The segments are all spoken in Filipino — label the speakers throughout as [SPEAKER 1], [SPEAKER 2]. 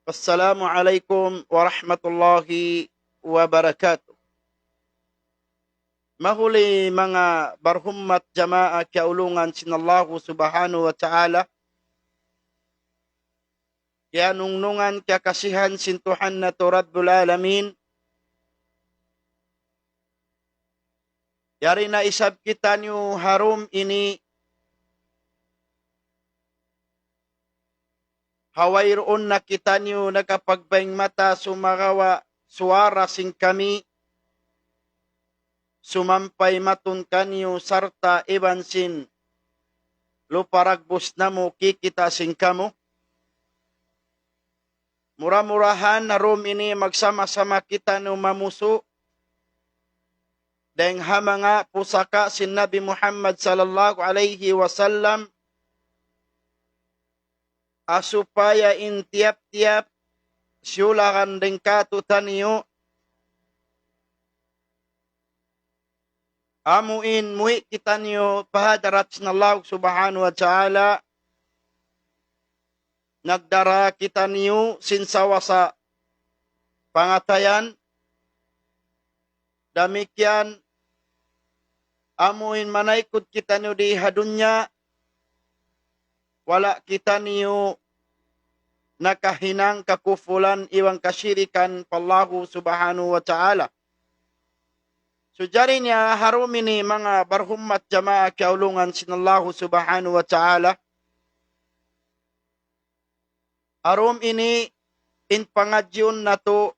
[SPEAKER 1] Assalamualaikum warahmatullahi wabarakatuh. Mahuli mga barhummat jamaah kaulungan sinallahu subhanahu wa ta'ala. Kaya nungnungan kakasihan sintuhan na to Rabbul Alamin. Yari na isab kita niyo harum ini. Hawayroon na kita niyo nakapagbayng mata sumagawa suara sing kami. Sumampay matun kanyo sarta ibansin. Luparagbus na mo kikita sing kamo. Murah-murahan na rum ini magsama-sama kita no mamuso. Deng hamanga pusaka sin Nabi Muhammad sallallahu alaihi wasallam. Asupaya in tiap-tiap siyulakan deng katutan niyo. Amuin muhi kita niyo pahadarat sinallahu subhanahu wa ta'ala. Nagdara kita niyo sinsawasa pangatayan. Damikian amuin manaikut kita niyo di hadunya. Wala kita niyo nakahinang kakufulan iwang kasyirikan pallahu subhanahu wa ta'ala. Sujari niya harum ini mga barhummat jamaah kaulungan sinallahu subhanahu wa ta'ala. Harum ini in pangadyun na to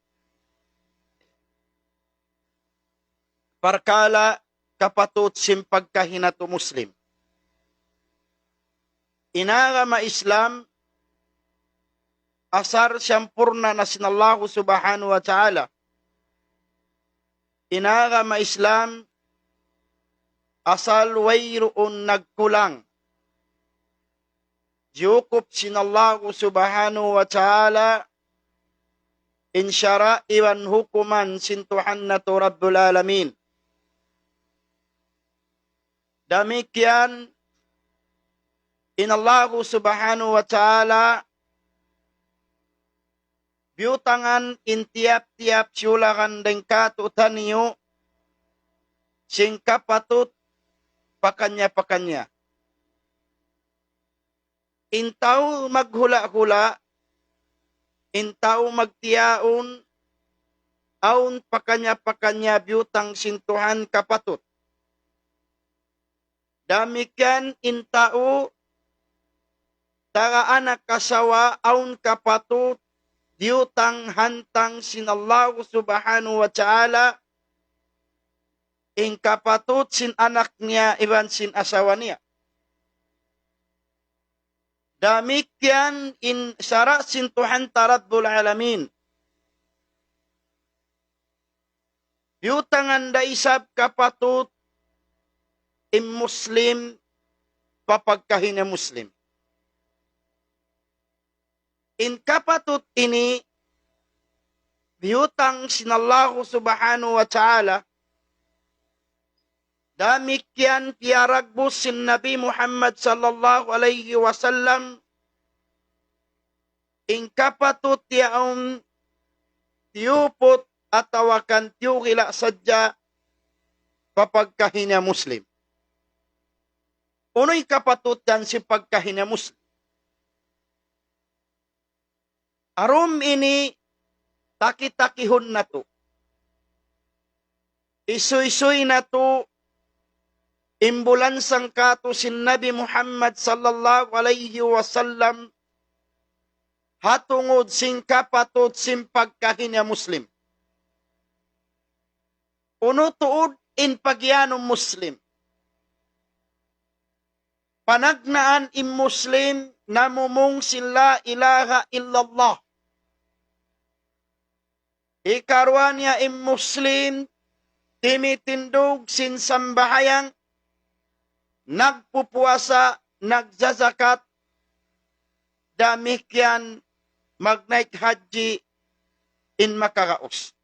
[SPEAKER 1] parkala kapatut simpagkahinato Muslim. Inagama Islam asar syampurna na sinallahu subhanahu wa ta'ala. Inagama Islam asal wayroon nagkulang. Yukup sinallahu subhanahu wa ta'ala insyara iwan hukuman sintuhan na to Rabbul Alamin. Damikian inallahu subhanahu wa ta'ala biutangan intiap-tiap siyulakan deng katutan niyo sing kapatut pakanya-pakanya. Intaw maghula-hula, intaw magtiyaon, aun pakanya-pakanya biutang sintuhan kapatut. Damikian intao taga anak kasawa aun kapatut diutang hantang sinallahu subhanahu wa ta'ala in kapatut sin anak niya iban sin asawa niya. Damikian in syara sin Tuhan Rabbul Alamin. Diutangan da isab kapatut im Muslim papagkahin Muslim. In kapatut ini biutang sinallahu subhanahu wa ta'ala damikian piaragbus sin Nabi Muhammad sallallahu alaihi wasallam in kapatut yaon tiupot atawakan tiugila sadya papagkahin Muslim. Uno'y kapatut dan si pagkahin Muslim. Arum ini taki-takihon na to. Isu-isuy na to imbulansang kato sin Nabi Muhammad sallallahu alaihi wasallam hatungod sing kapatod sing pagkahin Muslim. Uno tuod in pagyanong Muslim. Panagnaan im Muslim namumong sila ilaha illallah. Ikarwan niya im Muslim timitindog sin sambahayang nagpupuasa, nagzazakat, damikyan mag-night haji in makaraos.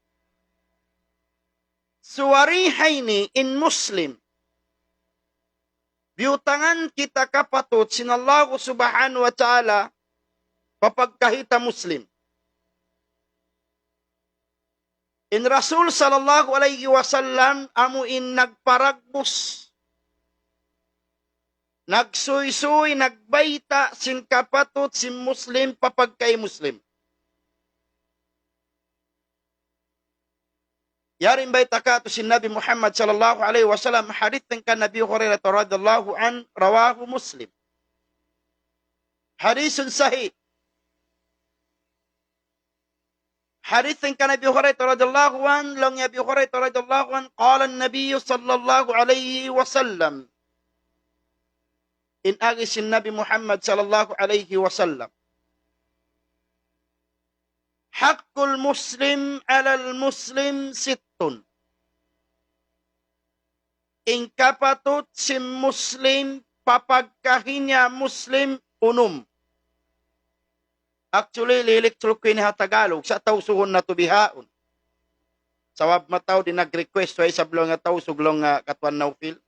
[SPEAKER 1] Suwarihay ni in Muslim biutangan kita kapatut sinallahu subhanahu wa ta'ala papagkahita Muslim. In Rasul sallallahu alaihi wasallam amuin nagparagbus, nagsuy-suy, nagbayta sin kapatot sin Muslim papagkay Muslim. Yarin bayta ka to sin Nabi Muhammad sallallahu alaihi wasallam hadith ng kan Nabi Hurairah radhiyallahu an rawahu Muslim. Hadithun sahih. حديث كان أبي هريرة رضي الله عنه لن أبي هريرة رضي الله عنه قال النبي صلى الله عليه وسلم إن أغس النبي محمد صلى الله عليه وسلم حق المسلم على المسلم 6 إن كبتت سم مسلم papagkahinya Muslim 6. Actually, liliktrok ko niya Tagalog. Sa tausuhon na tubihaon. Sawab mataw din nag-request ay sablong nga tausuglong nga katwan naufil.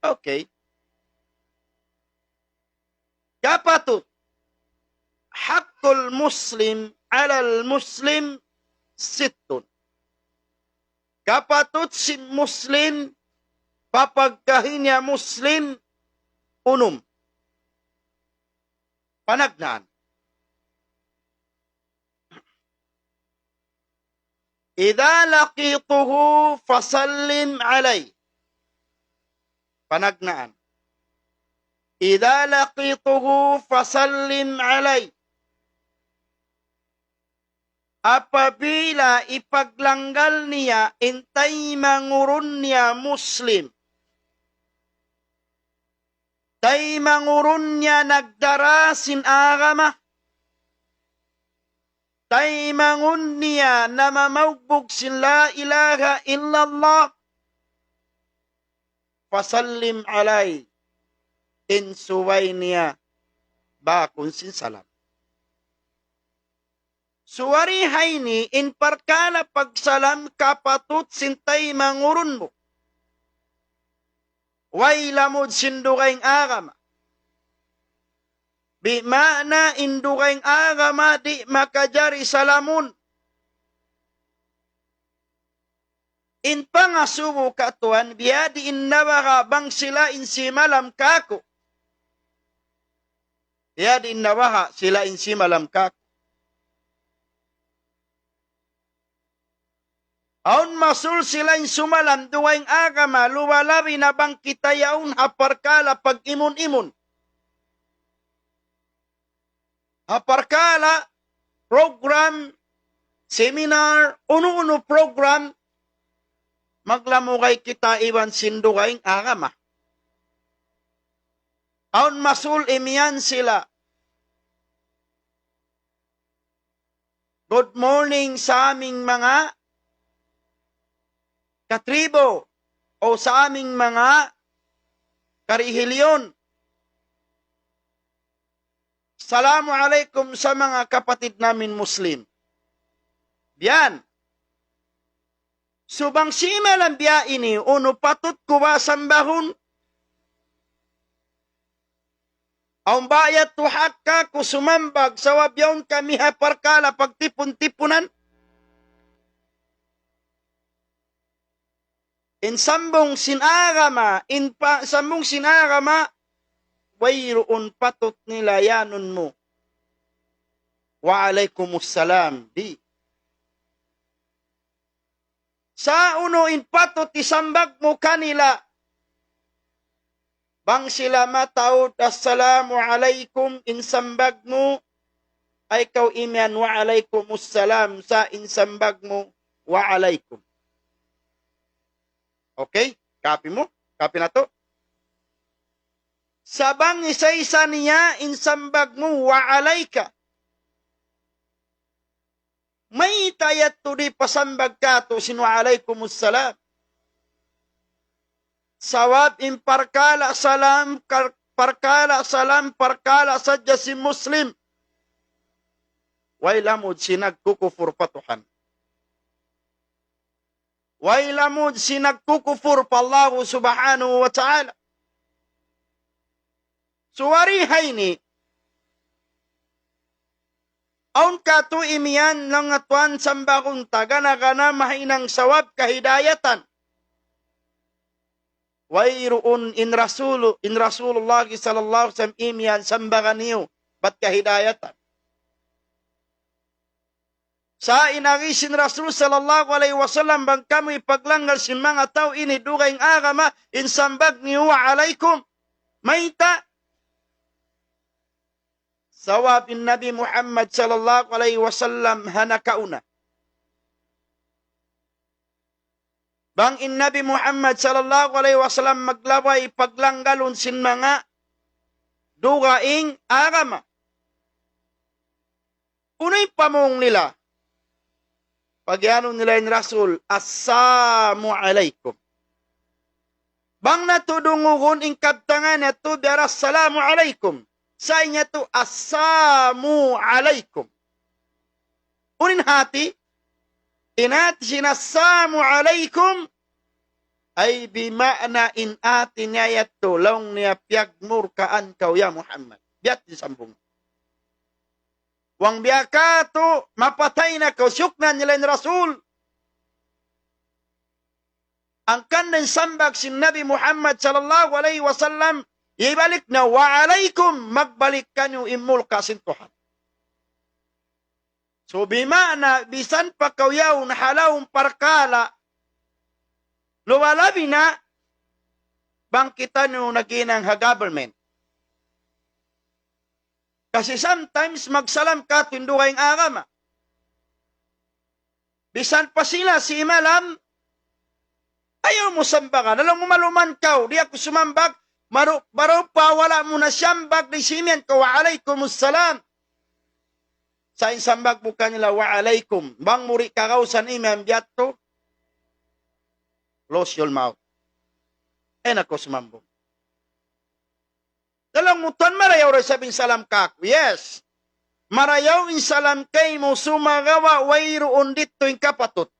[SPEAKER 1] Okay. Kapatut. Hakul Muslim alal Muslim 6. Kapatut si Muslim papagkahinya Muslim 6. Panagnaan. Idza laqituhu fasallim alay. Panagnaan. Idza laqituhu fasallim alay. Apabila ipaglanggal niya, intay mangurun niya Muslim. Tay mangurun niya nagdara sin agama. Tay mangun niya na mamaugbog sin la ilaha illallah. Fasallim alay. Insuway niya bakun sin salam. Suwarihay ni in parkala pagsalam kapatut sintay mangurun mo. Way lamod sindugayng agama. Bi mana indugayng agama di makajari salamun. In pangasubo katuan biadi innawaga bang sila insimalam kako. Biadi innawaga sila insimalam kako. Aun masul sila insumalam duwayng agama luwalabi na bang kitayaun haparkala pag imun-imun. Haparkala, program, seminar, uno-uno program, maglamukay kita iwan sindugayng agama. Aun masul imiyan sila. Good morning sa aming mga katribo o sa aming mga karihilyon. Assalamu alaikum sa mga kapatid namin Muslim. Biyan. Subang simalang biya ini, uno patut kuwa sambahun. Ang bayat tuhak ka kusumambag sa wabyawn kami haparkala pagtipon-tipunan. In sambong sinagama, sambong sinagama, wayroon patot nilayanon mo. Wa alaikumussalam. Di. Sa uno in patot isambag mo kanila. Bang sila mataod, assalamu alaikum, insambag mo, ay kaw imyan wa alaikumussalam, sa insambag mo, wa alaikum. Okay? Copy mo? Copy na to? Sabang isa-isa niya, insambag mo, wa alayka. May tayat to di pasambag ka to, sinu alaykumussalam. Sawab in parkala salam, parkala salam, parkala sadya si Muslim. Way lamod sinagkukufur patuhan. Way lamod sinagkukufur pa Allah subhanahu wa ta'ala. Suwarihay ni Aun katu imian lang atuan sambakunta gana-gana mahinang sawab kahidayatan. Wairuun in Rasulullah sallallahu alaihi wasallam imian sambaganiyo bat kahidayatan. Sa inagisin Rasul sallallahu alaihi wasallam bang kami paglanggal si mga tao ini dugaing agama in sambag niyo alaikum maita. Sawab in Nabi Muhammad sallallahu alaihi wasallam hanakauna. Bang in Nabi Muhammad sallallahu alaihi wasallam maglaway paglanggalon sin mga dugaing agama. Unay pamong nila. Pagyanon nila yung Rasul, Assalamu alaikum. Bang natudungugon in kabtangan na to, biara Assalamu alaikum. Sa inya to, Assalamu alaikum. Unin hati, inati sinassalamu alaikum, ay bima'na in ati niya yato, laong niya piyagmurkaan kau ya Muhammad. Biat disambung. Wang biaka to, mapatay na kausyuknan nila yung Rasul. Ang kanin sambag si Nabi Muhammad sallallahu alaihi wasallam, ibalik na, wa alaikum, magbalik kanyo imul kasintuhan. So bimana, bisan pa kauyaw na halawang parkala, luwalabi na, bangkitan nyo naginang ha-government. Kasi sometimes magsalam ka tunduhay ang agama. Bisan pa sila si imalam, ayaw mo sambagan. Alam mo maluman ka, di ako sumambag, baro pa wala mo na siyambag di simen ka, wa alaikumussalam. Sa insambag mo kanila, wa alaikum. Bang muri kakausan imam diyato, close your mouth. Ako sumambog. Dalang mutan marayaw rin sabing salam kaku. Yes. Marayaw in salam kay mo sumagawa wayroon dito yung kapatut.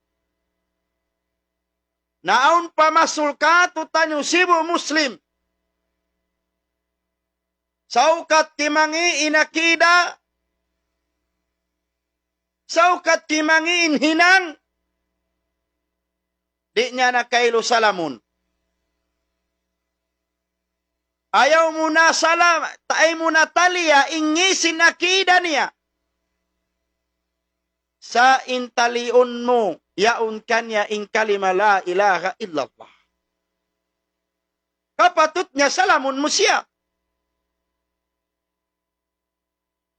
[SPEAKER 1] Naon pa masul ka tutanyo sibo Muslim. Saukat timangi inakida. Saukat timangi inhinang. Di niya na kaylo salamun. Ayaw mo na salam, taay mo na taliya, ingisin akida niya. Sa intalion mo, yaun kanya in kalima la ilaha illallah. Kapatut niya, salamun mo siya.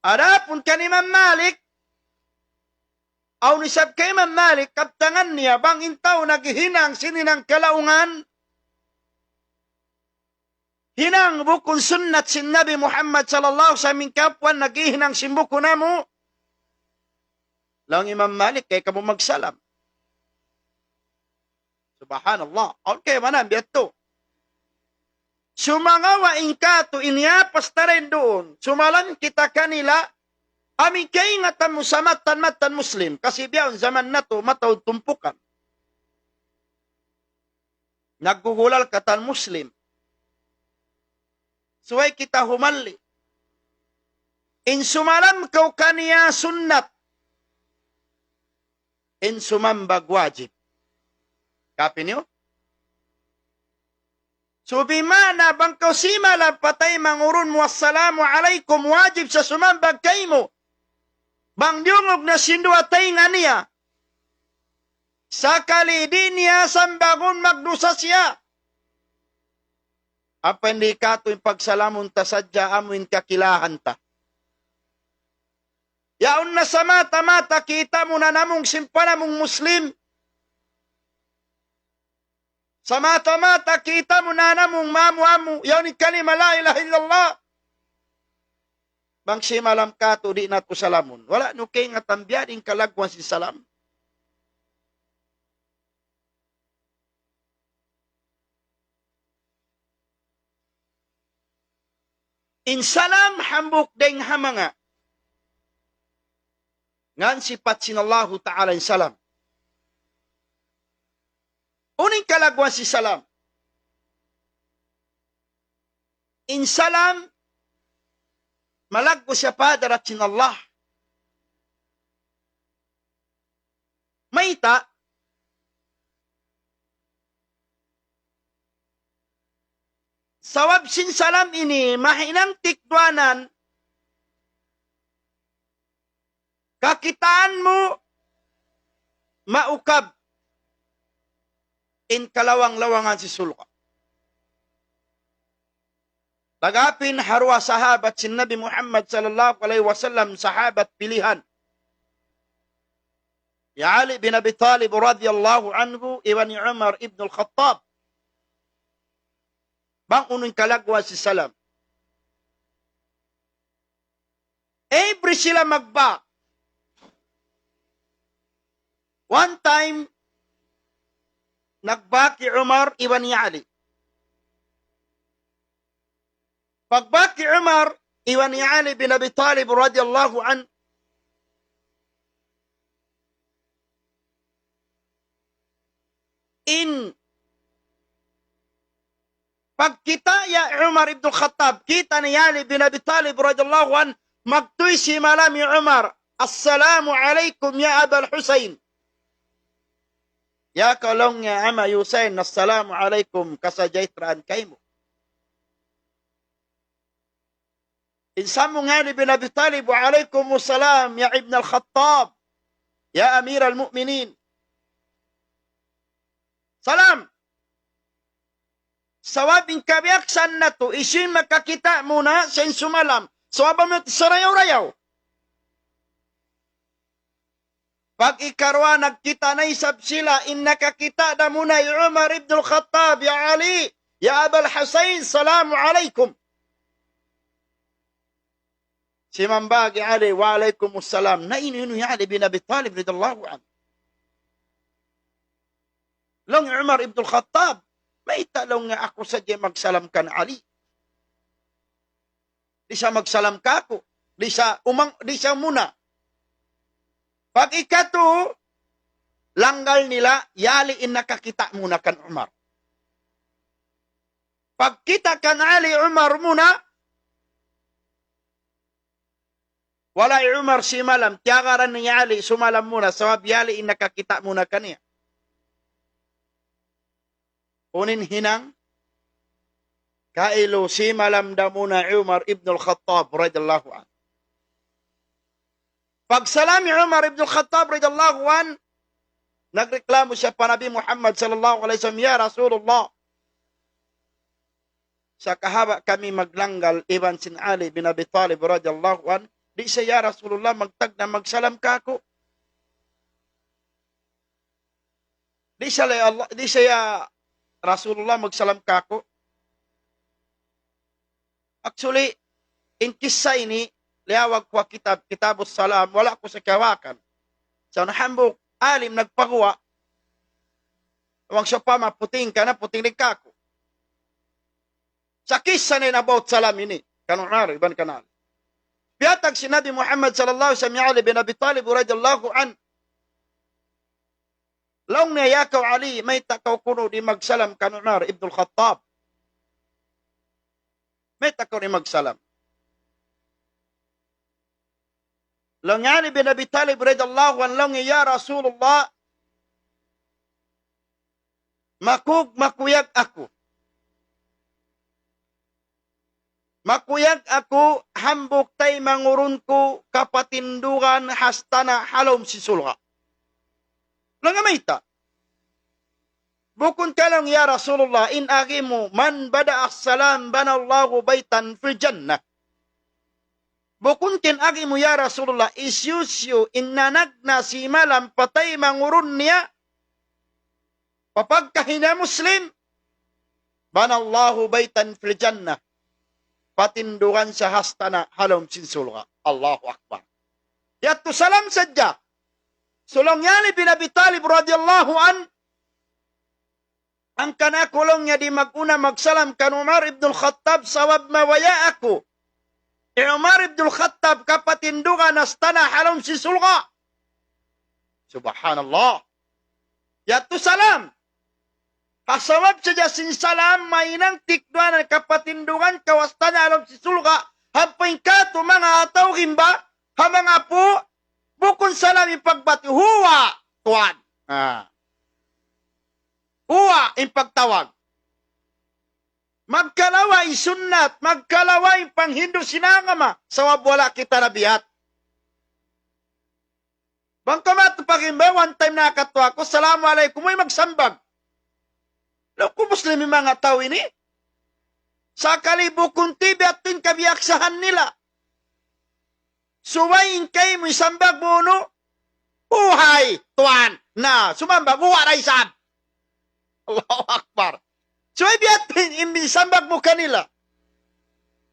[SPEAKER 1] Adapun kanimang Malik, aw nisab kay Imam Malik, kaptangan niya, bang intaw naghihinang sininang kalaungan, hinang bukun sunnat sin Nabi Muhammad sallallahu sa aming kapwan, naghihinang simbuko na mo. Lang Imam Malik, kay ka mo magsalam. Subhanallah. Okay, manam, biyato. Sumangawa ingkato, iniapas na rin doon. Sumalan kita kanila, aming kaingatan mo sa matan Muslim, kasi biyaon zaman na to, mataw tumpukan. Naggugulal katan Muslim. Suway kita humali. In sumalam kau kaniya sunnat. In sumambag wajib. Kapi niyo? So bimana bang kau simalam patay mangurun mo assalamu alaikum wajib sa sumambag kay mo. Bang diungog na sinduatay nga niya. Sakali di niya sambagun magdusa siya. Apa hindi ka ito yung pagsalamon ta sadya amuin kakilahan ta. Yaon na sa mata-mata kita mo na namong simpana mong Muslim. Sa mata-mata kita mo na namong mamu-amu. Yaon yung kalima la ilaha illallah. Bang si malam ka ito di nato salamon. Wala no kay nga tambiyading kalagwan si salam. Insalam hambuk deng hamanga. Ngan sifat sinallahu ta'ala insalam. Uning kalagwan si salam. Insalam, malaggo siya padarat sinallah. Maita, sawab sin salam ini mahinang tikduanan kakitaan mo maukab in kalawang-lawangan si sulka. Lagapin harwa sahabat si Nabi Muhammad sallallahu alaihi wasallam, sahabat pilihan. Ya Ali bin Abi Talib radhiyallahu anhu, iwan Umar ibn al-Khattab. Bang unang kalagwa si salam. Every sila magba. One time, nagbaki Umar iwan ni Ali. Pagbaki Umar iwan ni Ali bin Abi Talib radhiyallahu an, in pagkita ya Umar ibn Khattab, kita ni Ali bin Abi Talib radhiyallahu an, magtuy si malam ni Umar, assalamu alaikum ya Abul Husain. Ya kalong ya Ama Yusain, assalamu alaikum kasajaitraan kaymo. Insamong Ali bin Abi Talib, wa alaikumussalam ya Ibn al-Khattab, ya Amir al-Mu'minin. Salam. Sawabing kabiaksan na to, isin makakita muna sa insumalam. Sawabang mo sarayaw-rayaw. Pag ikarwa nagkita na isab sila, in nakakita na muna ya Umar ibn al-Khattab, ya Ali, ya Abul Husain, salamu alaikum. Si mambagi Ali, wa alaikumussalam. Na inu ya Ali bin Abi Talib radhiyallahu anhu. Long Umar ibn al-Khattab, may talong nga ako sadya magsalam kan Ali. Di siya magsalam ka ako. Di siya muna. Pag ikato, langgal nila, yaliin nakakita muna kan Umar. Pag kita kan Ali, Umar muna, wala Umar si malam, tiyagaran ni Ali, sumalam muna, sabab yaliin nakakita muna kaniya. Unin hinang, kailo si malam da muna Umar ibn al-Khattab radhiyallahu an. Pag salami Umar ibn al-Khattab radhiyallahu an, nagreklamo siya pa Nabi Muhammad sallallahu alaihi wasallam, ya Rasulullah, sa kahaba kami maglanggal iban sin Ali bin Abi Talib radhiyallahu an, di siya, ya Rasulullah, magtag na magsalam ka ako. Di siya, Rasulullah, magsalam ka ako. Actually, in kisa ini, liawag ko kitabos salam, wala ko sa kawakan. So, nahambok, alim, nagpagawa. Huwag siya pa, maputing ka na, puting ka ako. Sa kisa na about salam ini, kanunari, iban kanal. Piyatag si Nabi Muhammad sallallahu alaihi wasallam, Ali bin Abi Talib radhiyallahu an, long niya yakaw Ali, may takaw kuno di magsalam kanunar ibn al-Khattab. May takaw di magsalam. Long Ali bin Abi Talib radhiyallahu an, long ya Rasulullah, makuyag ako. Makuyag ako, hambok tay mangurun ko, kapatindugan, hastana, halom si sulga. Langamita. Bukun ka lang, ya Rasulullah, in agimu, man bada as-salam, banallahu baytan fil jannah. Bukun kin agimu, ya Rasulullah, isyusyo, innanagna si malam, patay mangurun niya, papagkahina Muslim, banallahu baytan fil jannah. Patindugan sa hastana halom sinsulga. Allahu Akbar. Yatto salam sadya. Sulong yali bin Abi Talib radhiyallahu an, ang kanakulong niya di maguna magsalam kan Umar ibn al-Khattab, sawab mawaya ako. Umar ibn al-Khattab kapatindugan hastana halom sinsulga. Subhanallah. Yatto salam. Kasawab saja sin salam, mainang tikduan ang kapatindungan, kawasta niya alam si sulga, hampay ka to mga ataw gimba, hamang apo, bukon salam ipagbati, huwa, tuwan. Huwa ang pagtawag. Magkalaway sunnat, magkalaway pang Hindu sinangama, sawab wala kita nabihat. Bangkamat pagimba, one time nakatwa ko, Assalamualaikum, may magsambag. Loko Muslim yung mga tao ini. Sa kalibukong tibi at tin kabiyaksahan nila. Suwayin kayo mo isambag mo, no? Uhay, tuwan, na, sumambag, uwaray sab. Allahu Akbar. So, ibiyatin, imbisambag mo kanila.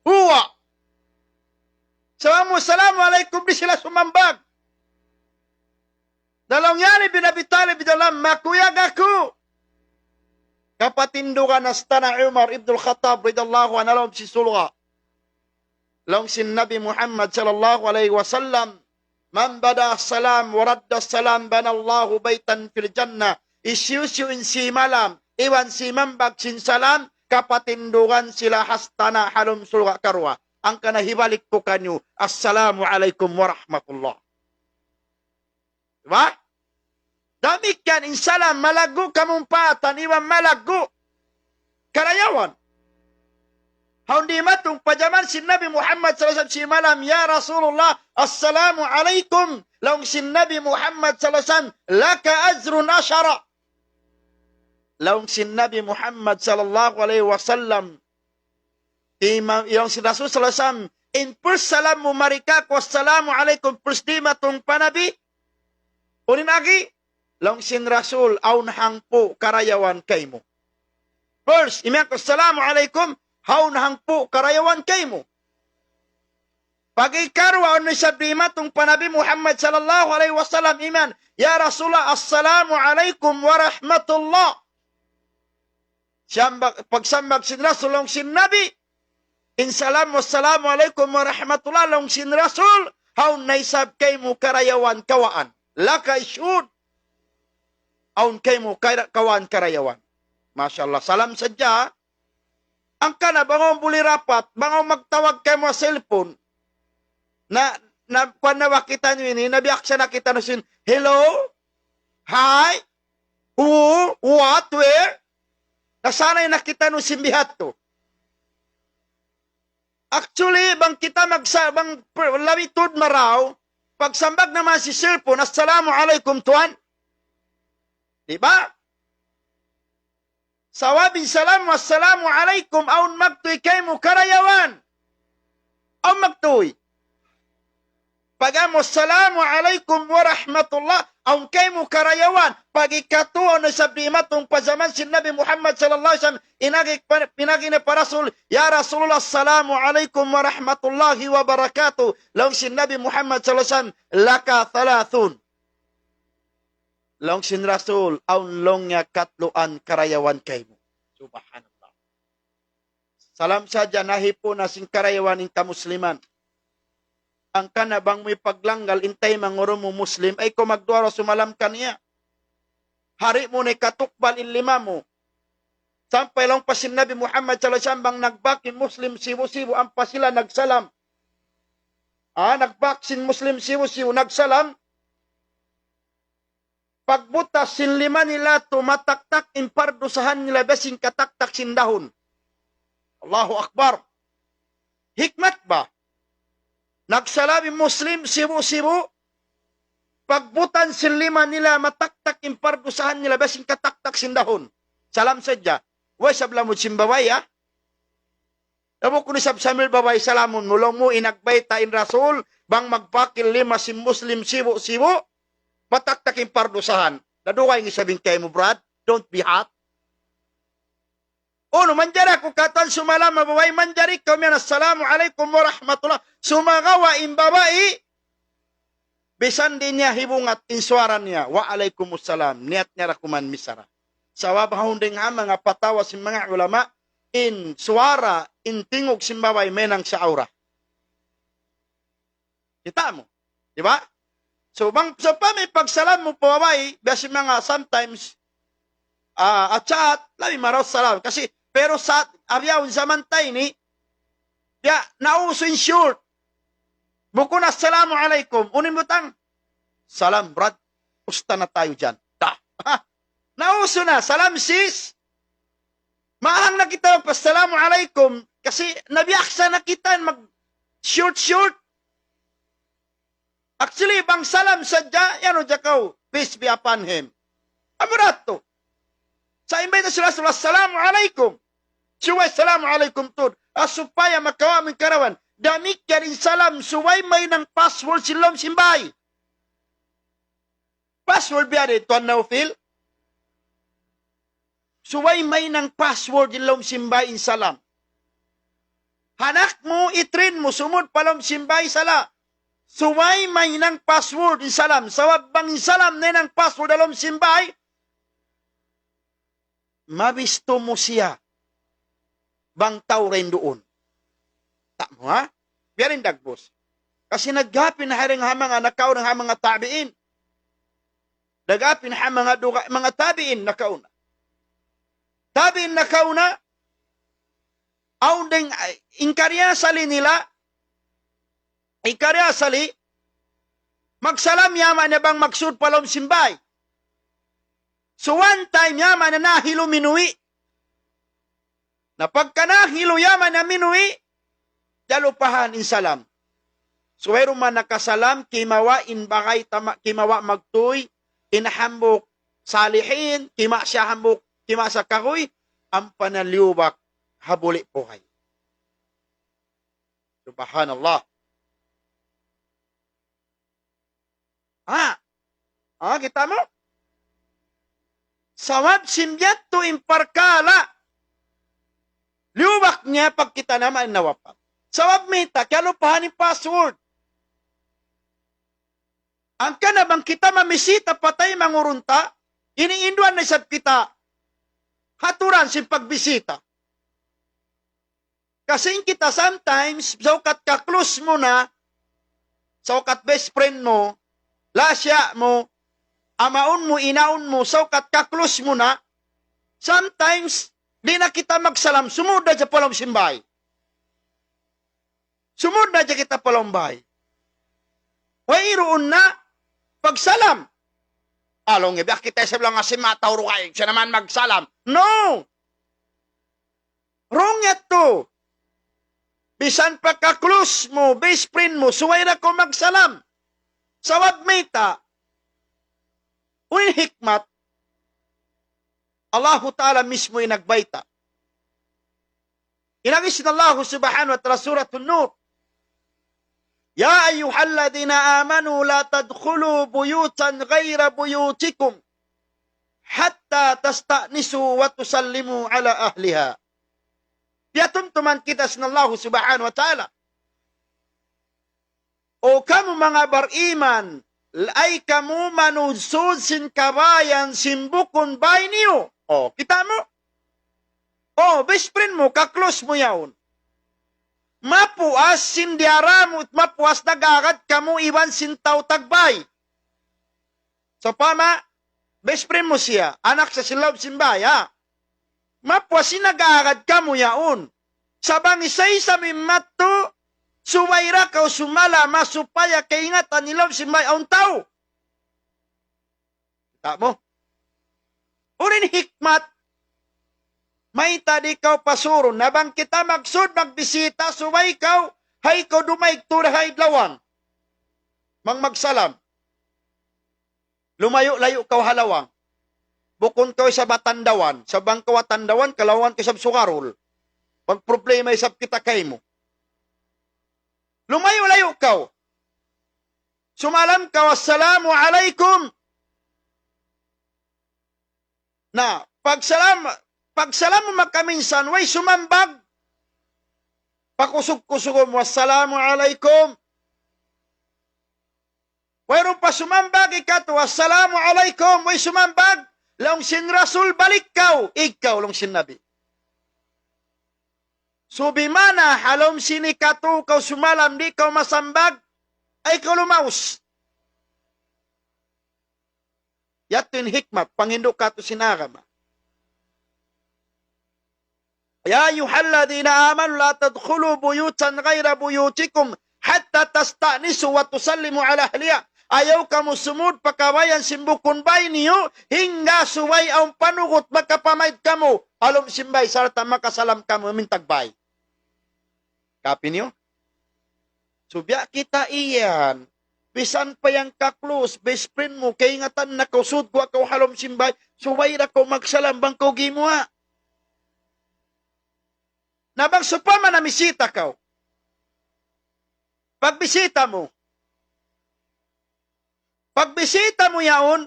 [SPEAKER 1] Huwa. Sawa mo, Assalamualaikum, di sila sumambag. Dalawang yan, binabitali, bidalam, makuyag ako. Kapatindugan na stana Umar ibn al-Khattab, ridallahu analawam si sulga. Long sin Nabi Muhammad sallallahu alaihi wasallam, man bada salam, waradda salam, banallahu baitan fil jannah, isyusyu in si malam, iwan si mambag sin salam, kapatindugan sila hastana halum sulga karwa. Ang kanahibalik ko kanyo, Assalamualaikum warahmatullah. Diba? Damikan insalam, malago kamumpatan, iwan malago. Karayawan. Haundi matong pajaman si Nabi Muhammad sallallahu alaihi wasallam si malam, ya Rasulullah, Assalamualaikum. Laung si Nabi Muhammad sallallahu alaihi wasallam, laka azrun asyara. Laung si Nabi Muhammad sallallahu alaihi wasallam, yung si Rasul sallallahu alaihi wasallam, in first salam mo marika ko, Assalamualaikum, first di matong panabi, unin agi, laung sin Rasul, aun hangpo karayawan kay mo. First, imiyan ko, Assalamualaikum, haun hangpo karayawan kay mo. Pag-ikarwa, ano sabihin tong panabi Muhammad sallallahu alaihi wasallam, iman, ya Rasulullah, Assalamualaikum warahmatullah. Pagsambag sin Rasul, laung sin Nabi, insalam, Assalamualaikum warahmatullah, laung sin Rasul, haun naisab kay mo karayawan kawaan. Laka isyud. Aun kay mo kawan karayawan. Masya Allah. Salam sadya. Ang kana, bangong buli rapat, bangong magtawag kay mo sa cellphone, na panawa kita nyo ini, nabiyak siya nakita na sin, hello? Hi? Who? What? Where? Nasanay nakita nyo simbihat to. Actually, bang kita bang lawitod maraw, pagsambag naman si cellphone, Assalamualaikum tuan. Diba? Sawabin salam, Wassalamualaikum, aun magtuy kay mo karayawan. Aun magtuy. Pagamo, Assalamualaikum warahmatullah, aun kay mo karayawan. Pag ikatuon na sabi matong pazaman si Nabi Muhammad sallallahu alaihi wasallam, pinagi na parasul, ya Rasulullah, Assalamualaikum warahmatullahi wabarakatuh. Laung si Nabi Muhammad sallallahu alaihi wasallam, laka thalathun. Long sin Rasul, aun long niya katluan karayawan kay mo. Subhanallah. Salam saja nahipo na sin karayawan in kamusliman. Ang kanabang may paglanggal, intay manguro mo Muslim, ay kumagduaro sumalam kaniya. Hari mo na katukbal in lima mo. Sampay lang pa sin Nabi Muhammad sallallahu alaihi wasallam bang nagbakin Muslim sibu-sibu, ang pa sila nagsalam. Nagbaksin Muslim sibu-sibu, nagsalam. Pagbutas sin lima nila tumataktak impardusahan nila besing kataktak sin dahon. Allahu Akbar. Hikmat ba? Nagsalabi Muslim sibu-sibu, pagbutan sin lima nila mataktak impardusahan nila besing kataktak sin dahon. Salam sadya. Way sablamod sin babay ha. Amo kung isab samil babay salamon mulong mo inagbay tain Rasul bang magpakil lima sin Muslim sibu-sibu. Pataktakin pardusahan. Naduwa yung isabing kayo mo, Brad. Don't be hot. Uno, manjara ko katan sumalam, mabaway manjari ko miyan. Assalamualaikum warahmatullah. Sumagawa imbabai. Bisan din niya hibungat inswaran niya. Waalaikumsalam. Niat niya rakuman misara. Sawabahon din nga mga patawa si mga ulama. In suara, in tingog simbaway menang sa aura. Kita mo. Diba? So, pa may pagsalam mo po, basi mga sometimes, at chat, labi maraw salam. Kasi, pero sa, abyaw, samantay ni, ya, nauso in short. Buko na, Assalamualaikum. Unin mo tang, salam, brad, usta na tayo dyan. Ha, nauso na, salam sis. Maahang na kita magpasalamu alaikum kasi nabiyaksa na kita mag-short. Actually, bang salam sadya, yan o jakaw, peace be upon him. Amurato. Sa imbay na sila, assalamu alaikum. Suway, assalamu alaikumtud. Supaya makawa min karawan. Damik ka rin salam, suway may ng password silom simbay. Password biya rin, Tuan Naufil. Suway may ng password ilom simbay in salam. Hanak mo, itrin mo, sumod palom simbay sala. Suway may ng password in salam. Sawab bang in salam na ng password alom simbay, mabisto mo siya. Bang tao rin doon. Tamo ha? Biyarin dagbos. Kasi naggapin na haring mga nakaw ng mga tabiin. Nagapin ha mga tabiin nakaw na. Tabiin nakaw na. Aundeng inkaryasali nila. Inkaryasali. Magsalam yaman na bang magsud palom simbay. So one time yaman na nahilo minui. Na pagka nahilo yaman na minui, dalupahan in salam. So man nakasalam, kimawa in bagay, kimawa magtuy, inahambok salihin, kima siya hambok, kima sa kahoy, ang panaliwak habuli buhay. Subhanallah. Kita mo? Sawab simbyat to imparkala. Liwak niya pag kita naman nawapak. Sawab mita, kaya lupahan yung password. Ang kanabang kita mamisita patay mangurunta, iniinduan na isat kita, haturan si pagbisita. Kasi kita sometimes, saukat ka-close mo na, saukat best friend mo, lasya mo, amaon mo, inaon mo, saukat ka-close mo na, sometimes, di na kita magsalam, sumud na dyan palang simbay. Sumud na dyan kita palang bay. Wairoon na, pagsalam. Along ibig kita sa lang kasi matawro kayo, siya naman magsalam. No! Wrong yan to. Bisan pagka-close mo, best friend mo, suway na ko magsalam. Sawab mita, uy hikmat, Allah Ta'ala mismo yung nagbaita. Inagis na Allah subhanahu wa ta'ala suratul Nur. Ya ayyuhalladhina amanu la tadkhulu buyutan ghayra buyutikum hatta tasta'nisu wa tusallimu ala ahliha. Piatumtuman kita sa Allah subhanahu wa ta'ala. O kamu mga bariman, ay kamu manusud sin kabayan simbukon bay niyo. O, kita mo? O, best friend mo, kaklose mo yaon. Mapuas sin diaram at mapuas nagagad kamu iwan sin tao tagbay. So, pama, best friend mo siya, anak sa silaw simbay, ha? Mapuas sin nagagad kamu yaon. Sabang isa-isa mimato, suwaira ka o sumala masupaya kaingatan nilaw simbay ang tao. Kita mo? Urin hikmat, may tadi kau pasuron, nabang kita magsud, magbisita, suway kau, hay kau dumaig turahay lawang. Magsalam. Lumayo-layo kau halawang. Bukon kau sa batandawan, sa bangkaw tandawan, kalawan kau sa sukarol. Pag problema isap kita kay mo. Lumayo-layo kau. Sumalam kau, assalamu alaikum. Na, pagsalam mo magkaminsan, way sumambag. Pakusog-kusog mo, assalamu alaikum. Mayroon pa sumambag, ikato, assalamu alaikum, way sumambag. Long sin Rasul, balik kau. Ikaw, long sin Nabi. Subimana, halom sinikato, kau sumalam, di kau masambag, ay kau lumaus. Yatin hikmat, pangindok kato sinagama. Ya ayyuhalladhina amanu la tadkhulu buyutan ghayra buyutikum hatta tasta'nisu wa tusallimu ala ahliha. ayaw ka mo sumud pakawayan simbukon bay niyo, hingga suway ang panugot magkapamaid ka mo, halom simbay, sarata makasalam ka mo, mintagbay. Kapi niyo? Subya kita iyan, bisan pa yang ka-close, best friend mo, kay ingatan na kausud ko ako halom simbay, suway na ko magsalam bang ko gimwa. Nabang supama na misita ka. Pagbisita mo yaon,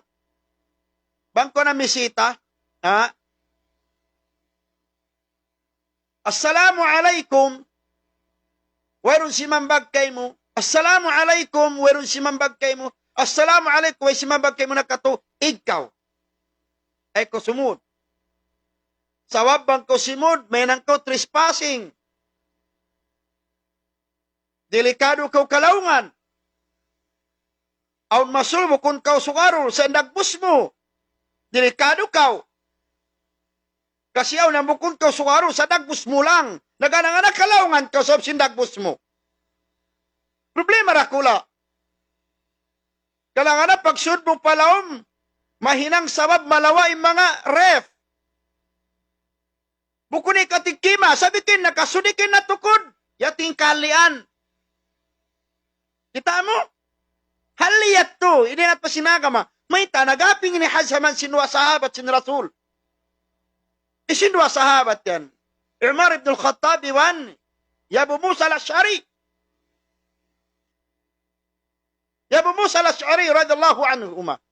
[SPEAKER 1] bangko na misita, ha? Assalamu alaikum, waron si mambag kay mo. Assalamu alaikum, waron si mambag kay mo. Assalamu alaikum, way si mambag kay mo nakato, ikaw. Ay ko sumud. Sawab bang ko simud, may nang ko trespassing. Delikado kau kalaungan. Aun masulmo kung kau sugarol sa nagbus mo. Delikado kau. Kasi aun namukun kau sugarol sa nagbus mo lang. Nagananganak kalaungan kau sa sindagbus mo. Problema rakula. Kalangan na pagsud mo palaom, mahinang sabab malawa yung mga ref. Bukuni katikima, sabitin nakasudikin na tukod, yating kalian. Kita mo? Haliyat to, hindi na pa sinagama. May tanagaping ni Hazaman sinwa sahabat sin Rasul. Isinwa sahabat yan. Umar ibn al-Khattab iwan, Abu Musa al-Ash'ari. Abu Musa al-Ash'ari radiyallahu anhu umar.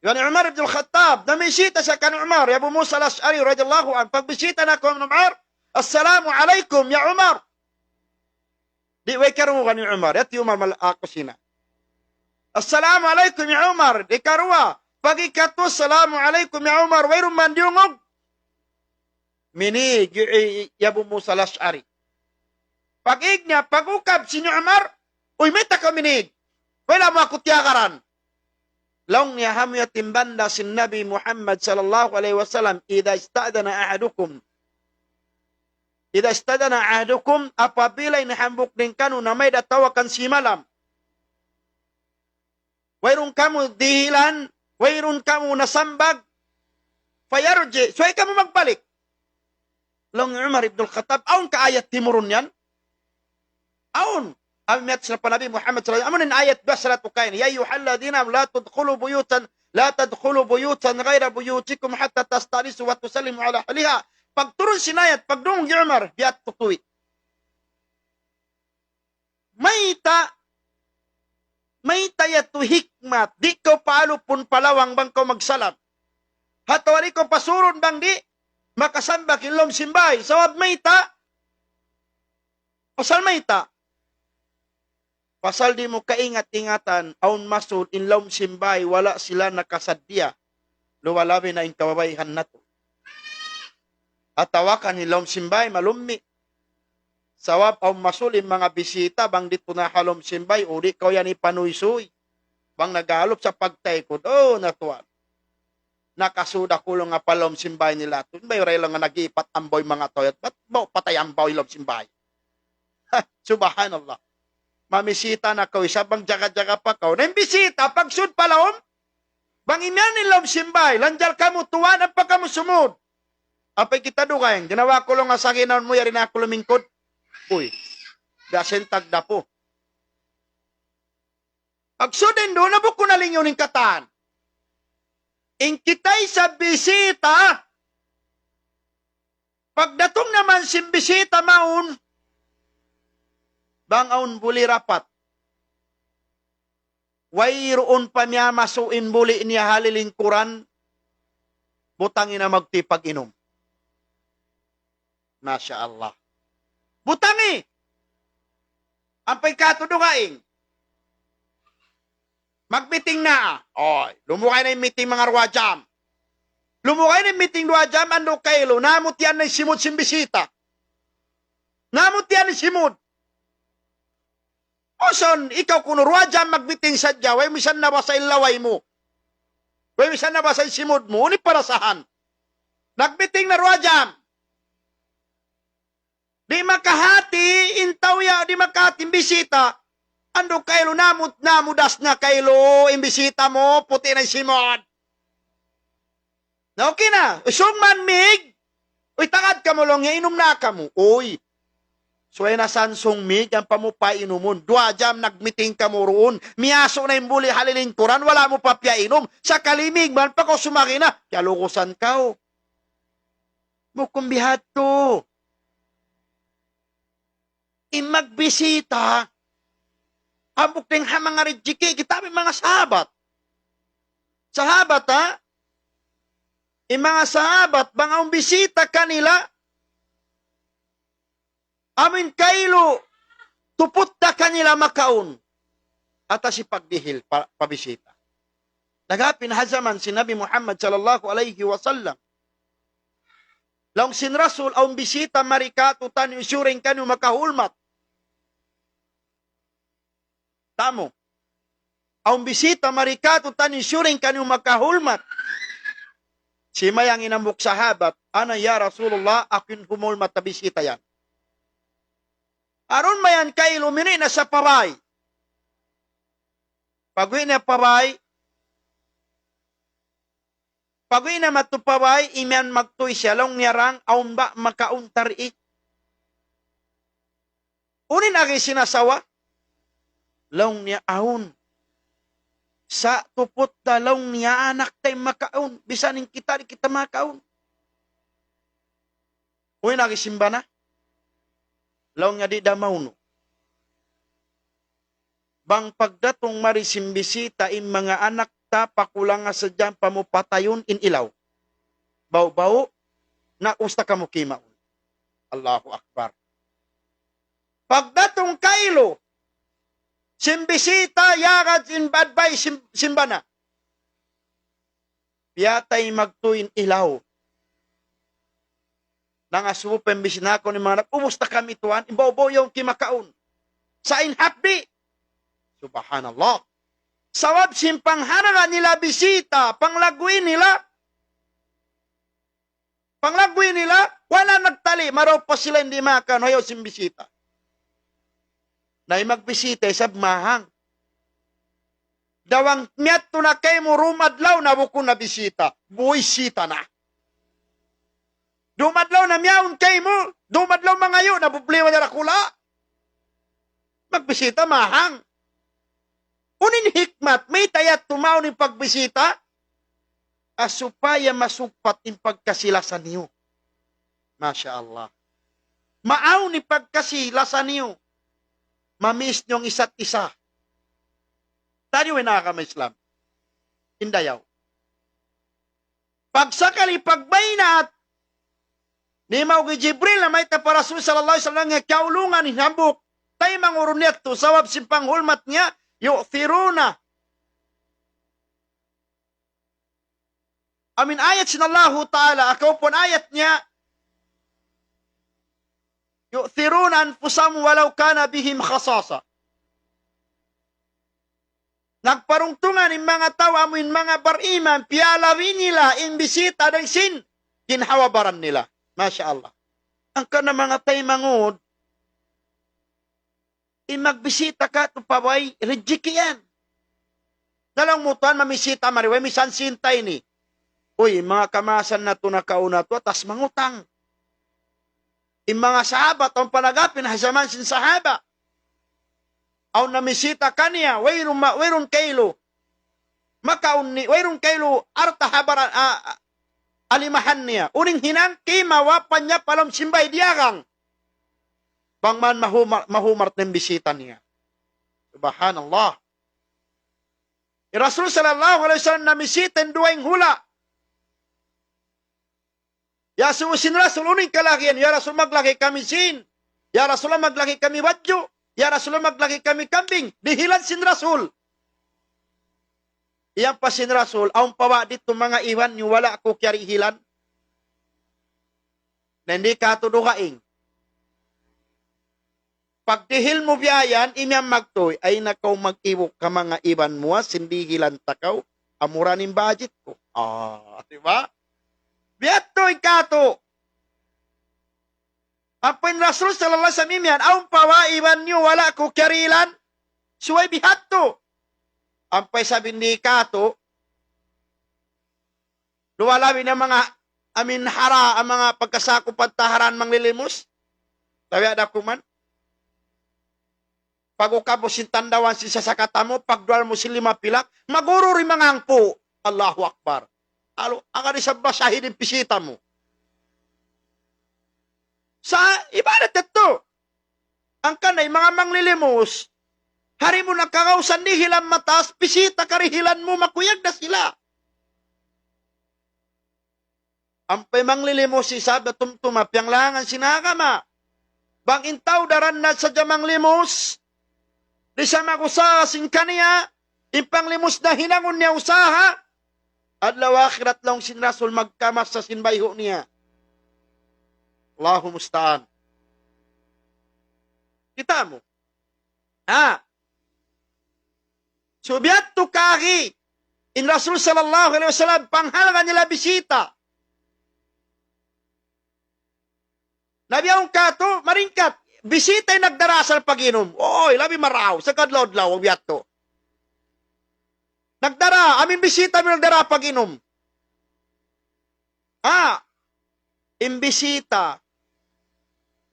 [SPEAKER 1] Yan Umar ibn al-Khattab, namisita sa kan Umar, Abu Musa al-Ash'ari radiyallahu anhu. Pagbisita na ko Umar, Assalamu alaikum ya Umar. Di way karuwa ni Umar, yati Umar malako sina. Assalamu alaikum ya Umar, di karuwa. Pagi kato, Assalamu alaikum ya Umar, way rumandiungog. Minig, Abu Musa al-Ash'ari. Pag-ig niya, pag-ukab si Umar, uy, may taka minig. Wala mo ako tiyakaran. Long niya hamu yatimbanda si Nabi Muhammad sallallahu alaihi wasallam, Idha istadana ahadukum, apabila inahambuk din kanu na may datawakan si malam. Wairun kamu dihilan, wairun kamu nasambag, fayarji, so ay kamu magbalik. Long Umar ibn al-Khattab, aun ka ayat timurun yan? Aun. Amin sa Nabi Muhammad sallallahu alaihi wasallam, amunin ayat basrat ukain, ya ayyuhalladhina la tadkhulu buyutan ghayra buyutikum hatta tastanisu wa tusallimu ala ahliha. Pagturun sinayat, pagdungong ni Umar, biat tutuwi. May tayatu hikmat, di ko paalo pun palawang bang ko magsalam. Hatawari ko pasurun bang di, makasambak ilom simbay. Sawab mayta, pasal mayta. Pasal di mo kaingat-ingatan, aun masul ilom simbay, wala sila nakasadya. Luwalabi na yung kawabayhan na to. At tawakan ilom simbay, malumi. Sawab aun masul yung mga bisita, bang dito na halom simbay, uli ko yan ipanuysuy. Bang nagalop sa pagtaykod, natuwan. Nakasuda kulong nga palom simbay nila. May ray lang nga nag-ipat amboy mga toyot. Ba't mo patay amboy ilom simbay? Subhanallah. Mamisita na ko, isa bang jaga-jaga pa ko. Naimbisita, pagsud palom, bang imyan ilom simbay, lanjal ka mo, tuwan ang pagka mo sumud. Apay kita dukayang, ginawa ko lang nga sa ginaon mo, yari na ako lumingkod. Uy, dasin tagda po. Agsudin doon, nabuk ko na linyon yung kataan. Ingkitay sa bisita, pagdatong naman si bisita maun, bang aun buli rapat. Wayroon pa niya masuin buli niya halilingkuran, butangin na magtipag-inom. Masya Allah. Butangi! Ang pagkatudugaing. Mag-meeting na. Oy, lumukay na yung meeting mga ruwajam. Lumukay na yung meeting ruwajam, ando kailo, namut yan na yung simud simbisita. Namut yan yung simud. Oson, ikaw kuno ruwajam mag-meeting sadya, way misan na ba sa ilaway mo? Way misan na ba sa simud mo? Uni parasahan. Nag-meeting na ruwajam. Di makahati, intawya, di makahati bisita. Ando kaylo namudas na kaylo, imbisita mo, puti na simod. Na okay na, usong man mig, uy takad ka mo lang, inom na ka mo. Uy, so ay nasansong mig, ang pamupainomon. Dua jam nagmiting ka mo roon. Miyaso na yung buli halilingkuran, wala mo pa inom. Sa kalimig man pa ko sumakina, kaya lukusan ka o. Mukumbihat to. Imagbisita, habok ting mga rejiki, kita may mga sahabat. Sahabat ha? Mga sahabat, mga umbisita kanila, amin kaylo, tupot na kanila makaon. At si pagdihil, pabisita. Nagapin hazaman si Nabi Muhammad sallallahu alaihi wasallam. Laong sin Rasul, ang bisita marikato tan usuring kanyo makahulmat. Tamo. Ang bisita marikato tan usuring kanyo makahulmat. Si mayang inamuk sahabat, ana ya Rasulullah, akin humulmat na bisita yan. Aron mayan kay lumini na sa paray. Pagwi na paray, pagwi na matuparay, imyan magtuy siya, long niyarang, aun ba makauntari. Unin agi sinasawa, long niya aun. Sa tupot dalong niya anak tayo makaon. Bisanin kita, di kita makaon. Uy, nagisimba na. Laong nga di damaw no. Bang pagdatong marisimbisita in mga anak ta, pakulang nga sa dyan pamupatayon in ilaw. Baw-baw, na usta ka mo kimaon. Allahu Akbar. Pagdatong kailo, simbisita, yagad, badbay, simbana. Piyatay magtuin ilaw. Nangasupem bisinako ni mga umusta kami tuan, ibaw-baw yung kimakaon. Sa inhapdi. Subhanallah. Sawab simpang hanaga nila bisita, panglagwin nila. Panglagwin nila, wala nagtali, maraw pa sila hindi makan, hayo simbisita. Na magbisita sa mahang. Dawang miyat to na kayo mo rumadlaw na buko na bisita. Buwisita na. Dumadlaw na miyaon kayo mo. Dumadlaw mga yun. Nabubliwa na rakula. Magbisita mahang. Unin hikmat. May tayat tumaw ni pagbisita. Asupaya masupat in pagkasilasan niyo. Masya Allah. Maaw ni pagkasilasan niyo. Mamiss niyong isa't isa. Tadi na kami Islam. Hindayaw. Pagsakali pagbayna at ni Maugi Jibril na may taparasul sallallahu alaihi wasallam nga kaulungan hinambok tayo mangurunyak to sawab si panghulmat niya yu'thiruna. Amin ayat sinallahu ta'ala akaw pun ayat niya yu'thiruna anfusahum walau kana bihim khasasa. Nagparungtungan ng mga tao amin mga bariman, piyalawin nila, imbisita ng sin, kinhawabaran nila. Masya Allah. Ang ka na mga tayo mangod, magbisita ka, tupaway, rejiki yan. Nalang mutuan, mamisita, mariway, misan sintay ni. Uy, mga kamasan na to na kauna to, tas mangutang. Yung mga sahabat, ang panagapin, hasaman sin sahaba. Aw namisita kaniya, wayrun kaylo. Makaun ni, wayrun kaylo, arta habaran, alimahan niya. Uning hinang, kimawapan niya palam simbay diyagang. Bangman mahumart ng bisita niya. Subhanallah. Rasul sallallahu alaihi wasallam namisita ng duwing hula. Ya sin Rasul uning kalakihan. Ya Rasul maglaki kami sin. Ya Rasul maglaki kami wadyo. Ya Rasul maglaki kami kambing. Dihilan sin Rasul. Iyang pa sin Rasul. Aung pawa dito mga iwan yung wala ako kyari hilan. Na hindi ka tudukaing. Pag dihil mo biyayan, imyang magtoy, ay nakaw mag-iwok ka mga iwan mo, sindi hilan takaw, amuranin budget ko. Diba? Biatoy kato. Apin Rasul sallallahu alaihi wasallam yan, aung pawa iwan nyo wala ko kyarilan. Suway bihato. Ampay sabi ni Kato, luwalabi ng mga aminhara, ang mga pagkasakop at taharan manglilimos. Sabi ada kuman. Pag ukabo sintandawan si sasakata mo, pagdual mo si 5 pilak, maguro rin mga angpo. Allahu Akbar. Alo, ang arisab basahin yung pisita mo. Sa ibadat ito, ang kanay, mga manglilimos, hari mo nakakausan ni hilang matas, pisita karihilan mo, makuyag na sila. Ampay manglilimos si Sab na tumtuma, piyanglangan sinakama. Bang intaw daran na sa jamang limos, di sa magusaha sing kaniya, impanglimos na hinangon niya usaha, adlaw akhirat lang sinrasul magkamas sa sinbayho niya. Allahu musta'an. Kita mo. Subyat tukahi in Rasul sallallahu alaihi wasallam panghalaga nila bisita. Nabi ang kato, maringkat. Bisita ay nagdarasal pag-inom. Oy, labi maraw. Sa kadlaw-dlaw, ang biyak to. Nagdara. Aming bisita may nagdara pag-inom. Imbisita.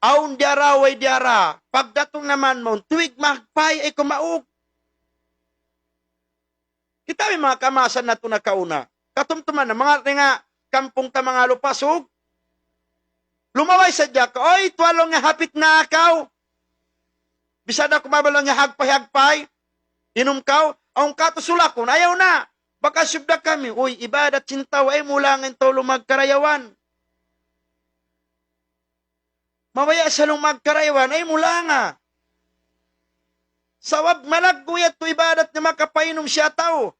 [SPEAKER 1] Aun diara, way diara. Pagdatong naman mo, tuwig magpay ay kumaog. Kita may mga kamasan na ito na kauna. Katumtuman na mga nga kampong ta mga lupasog. Lumaway sa diyak, oy, tuwalong nga hapit na akaw. Bisada kumabalong nga hagpay-hagpay. Inom kaw, ang katusulakon, ayaw na. Baka subda kami, uy, ibadat sintaw, ay mulangin to lumagkarayawan. Mawaya sa lumagkarayawan, ay mulanga. Sawab malaguyat to ibadat na makapainom siya tao.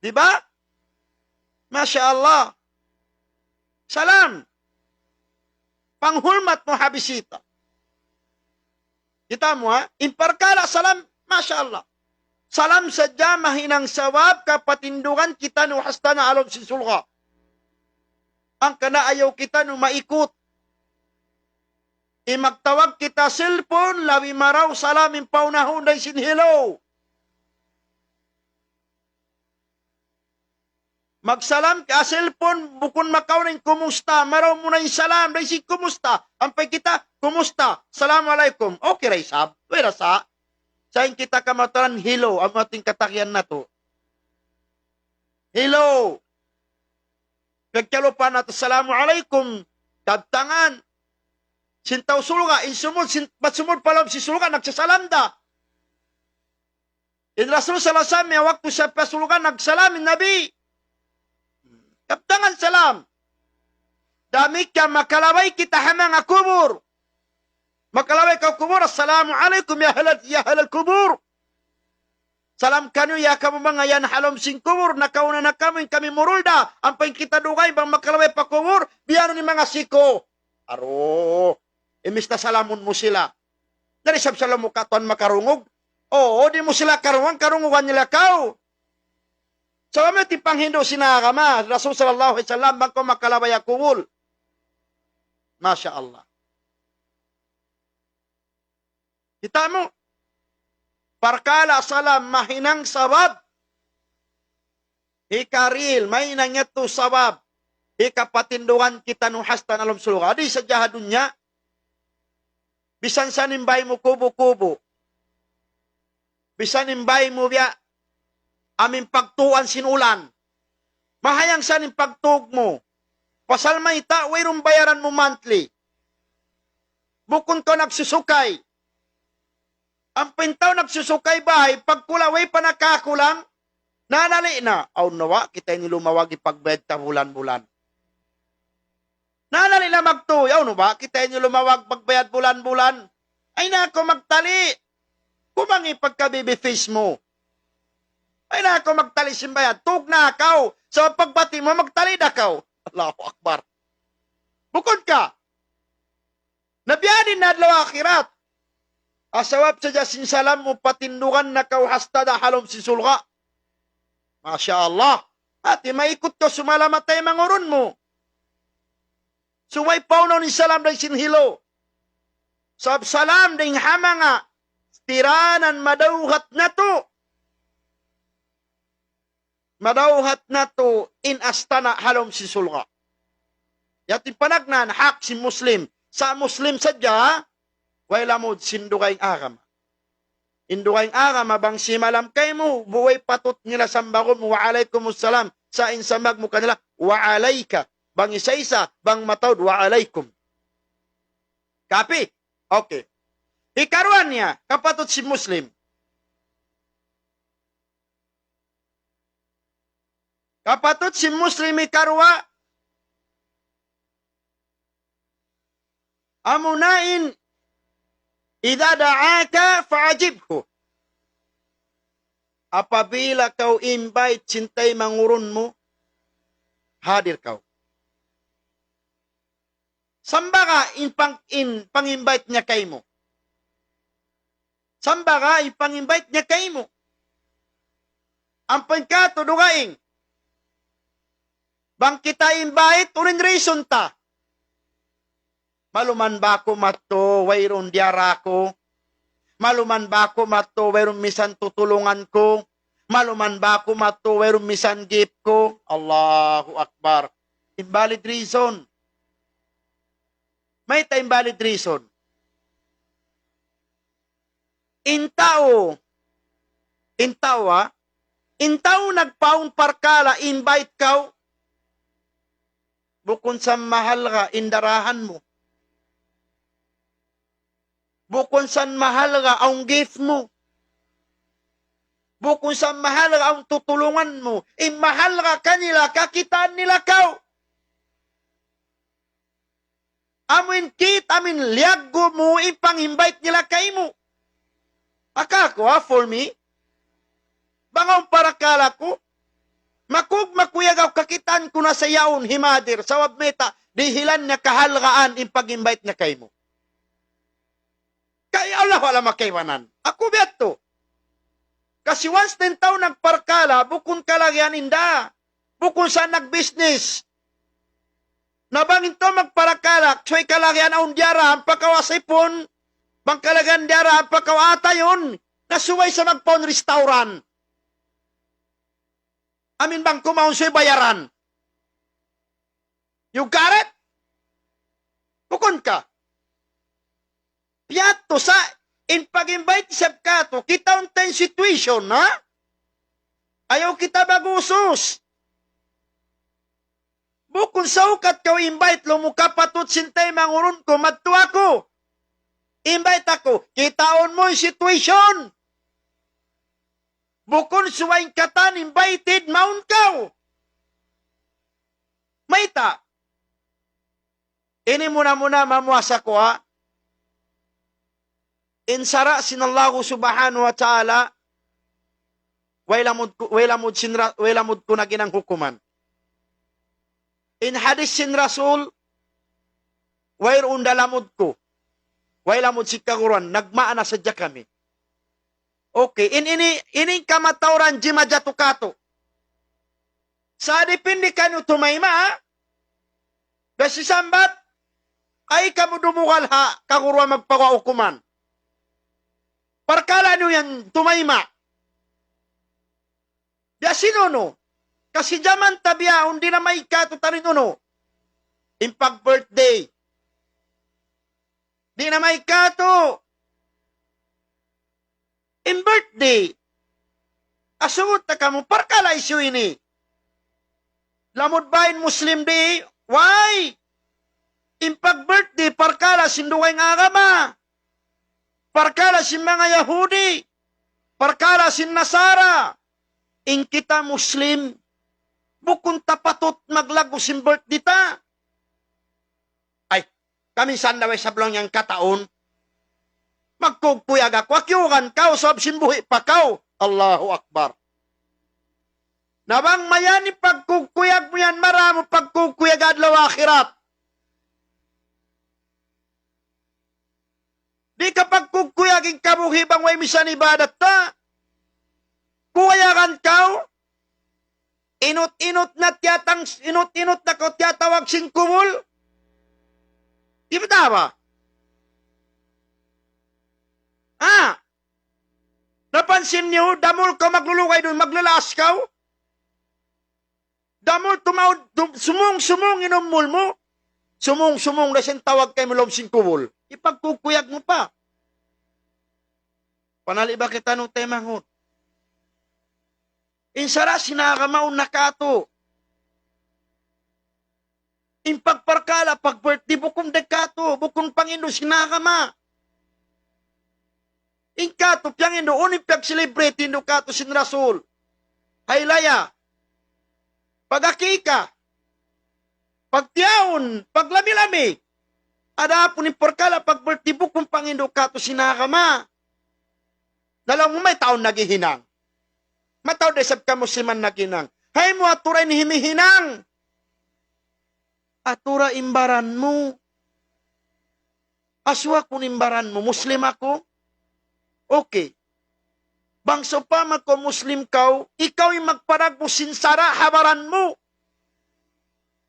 [SPEAKER 1] Diba? Masya Allah. Salam. Panghulmat mo habisita. Kita mo imparkala salam, Masya Allah. Salam sadya mahinang sawab kapatindukan kita no hasta na alom si sulga. Ang kanaayaw kita no maikot. Magtawag kita cellphone, lawi maraw salamin paunahon day sin hello. Magsalam ka cellphone, bukon makaw ng kumusta, maraw mo na yung salam, day si kumusta, ampay kita, kumusta, Assalamualaikum, okay ray sab, wala sa, sayin kita kamataran, hello, ang ating katakyan na to. Hello, kagkalupan nato, Assalamualaikum, kabtangan, sintaw suluga, insumod, batsumod pala si suluga, nagsasalam da. In Rasul salasam, may waktu sa pasulugan, nagsalamin nabi. Kaptangan salam. Dami ka makalaway kita hamang kubur. Makalaway ka kubur. Assalamualaikum ya halal kubur. Salam kanu ya kamu mga yan halom sing kubur. Nakauna na kami murulda. Ampay kita dugay bang makalaway pa kubur. Biyano ni mga siko. Aro. Imis na salamun mo sila. Dari sab salam mo katon makarungog. Oo, di mo sila karungugan nila kao. So kami tipang Hindu sinakama, Rasul sallallahu alaihi wasallam bangko makalabay akubul. Masya Allah. Kita mo, parkala salam mahinang sabab, hikaril, mahinang yato sabab, hikapatindukan kita nung hasta na lumsuluka. Adi sa jahadun niya, bisan sa nimbay mo kubo-kubo, bisan nimbay mo biya, aming pagtuan sinulan. Mahayang saning pagtug mo. Pasal may ta, wayrong bayaran mo monthly. Bukon ko nagsusukay. Ang pintaw nagsusukay bahay, pagkulaway pa nakakulang, nanali na. Aw nawa, kita ni lumawag ipagbayad bulan-bulan. Nanali na magtuy. Aw nawa, kita ni lumawag pagbayad bulan-bulan. Ay nako magtali. Kumangi pagka-baby face mo. Ay na ako magtali simbayan. Tug na akaw. Sa pagbati mo, magtali na akaw. Allahu Akbar. Bukod ka. Nabiyanin na adlaw akhirat. Asawab sa jasin salam mo patindukan na kaw hasta da halom si sulga. Masya Allah. At maikot ka sumalamat tayo manguron mo. Sumay paunaw ni salam day sinhilo. Sab salam ding hamanga. tiranan madauhat na to. Madauhat na to in astana halom si sulga. Yati panagnan hak si Muslim. Sa Muslim sadya, wala mo sindukay agama. Indukay agama bang si malam kay mo, buway patot nila sambagon mo, wa alaikumussalam. Sa insambag mo kanila, wa alayka. Bang isa-isa, bang matawad, wa alaykum. Kapi? Okay. Ikaruan niya, kapatot si Muslim. Kapatot si Muslim ikarwa, amunain, idha da'aka fa'ajibhu. Apabila kau invite sintay mangurun mo, hadir kau. Samba ka pang-invite niya kay mo. Samba ka pang-invite niya kay mo. Ang pangkato dugaing. Bang kita invite, unin reason ta. Maluman ba ko mato, wayron diara ko. Maluman ba ko mato, wayron misan tutulungan ko. Maluman ba ko mato, wayron misan gift ko. Allahu Akbar. Invalid reason. May invalid reason. Intao nagpaun parkala, invite kau, bukon sa mahal ka, indarahan mo. Bukon sa mahal ka, ang gift mo. Bukon sa mahal ka, ang tutulungan mo. Mahal ka kanila, kakitaan nila kau. Amin kit, amin liago mo, ipang-invite nila kay mo. Akako, for me, bangaw parakala ko, makuyagaw kakitan ko na sa yaon himadir, sa wabmeta, dihilan niya kahalgaan, ipag-invite niya kay mo. Kaya Allah wala makaiwanan. Ako beto. Kasi once 10 taon nagparkala, bukon kalagyan inda. Bukon sa nag-business. Nabangin to magparakala, so'y kalagyan ang diyara, ang pagkawasipon, bang kalagyan diyara, ang pagkawata yun, nasuway sa magpaon restaurant. Amin bang kumaon so'y bayaran. You got it? Bukon ka. Piato sa, in pag-invite sa kato, kita untay situation, ha? Ayaw kita bagusos. Bukon sa ukat kaw invite, lumuka patot sintay mangurun ko, madto ako. Invite ako, kitaon mo yung situation. Bukon suwain katan, invited, maun kaw. Maita. Ini muna mamuasa ko, ha? Insara sinallahu subhanahu wa ta'ala, wailamud ko na ginang hukuman. In hadis sin Rasul, wair undalamod ko, wailamud si kaguran, nagmaana sadya kami. Okay, ini kamatauran jima jatukato. Sa dipindi kanyo tumayma, besi sambat, ay kamudumukal ha, kaguruan magpakaukuman. Parkala nyo yan, tumayma. Ya sino no? Kasi jaman tabiya, hindi na may kato tarin uno. Impag birthday. Di na may kato. In birthday. Asungot na ka mo, parkala isyo ini. Lamod ba in Muslim day? Why? Impag birthday, parkala sinduway nga agama. Parkala sin mga Yahudi. Parkala sin Nasara. In kita Muslim, bukun tapatot maglago sin birthday ta. Ay, kami sandaway sa blong yang kataon. Magkugpuyag ako, akyukan ka, usab simbuhi pa ka. Allahu Akbar. Nabang mayani pagkugkuyag mo yan, maramo pagkugkuyag adlaw akhirat. Di ka pagkugkuyagin kabuhibang way misan ibadat ta. Kuyagan ka, inut-inut na ko tiyatawag sing kumul. Di ba tama? Napansin niyo, damol ka maglulukay doon, maglalaskaw. Damol tumawad, sumong inumul mo. Sumong na siyang tawag kay Malom Singkuwol. Ipagkukuyag mo pa. Panali ba kita nung temangon? Insara sinakamaon na kato. Impagparkala, pag-birthday, bukong dekato, bukong Panginoon, sinakama. Inkato, piyang ino, uning piyag-celebrate, ino kato sin Rasul. Haylaya. Pag-akika. Pagtiyaon, paglami-lami. Ada po ni parkala, pag-birthday, bukong Panginoon, kato sinakama. Nalang mo may taon naghihinang. Mataw desab ka musliman naginang. Hay mo aturay ni himihinang. Atura imbaran mo. Aswa kung imbaran mo, muslim ako. Okay. Bangso pa ko muslim ikaw yung magparag mo sinsara, habaran mo.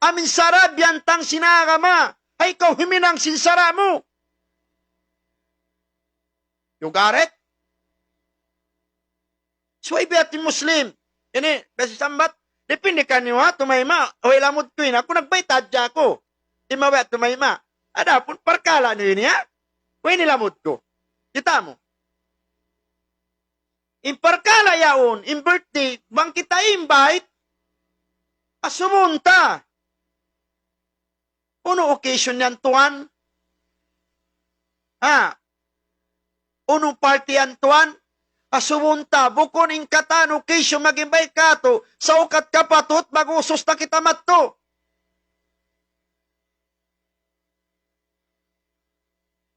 [SPEAKER 1] Amin sara, biyantang sinagama. Ay ikaw himinang sinsara mo. You got it? So, ibiatin Muslim. Ini, kasi sambat, depende ka niyo ha, tumayma. O ilamod ko yun, ako nagbaytadya ko. Imawet tumayma. Ada pun parkala niyo yun ha. O inilamod ko. Kita mo. Imparkala yaon, in birthday, bang kita invite, asumunta. Uno occasion yan tuan? Ha? Unong party yan tuan? Asumunta, bukon in katan, occasion mag-invite kato, sa ukat kapatot, mag-usos na kita matto.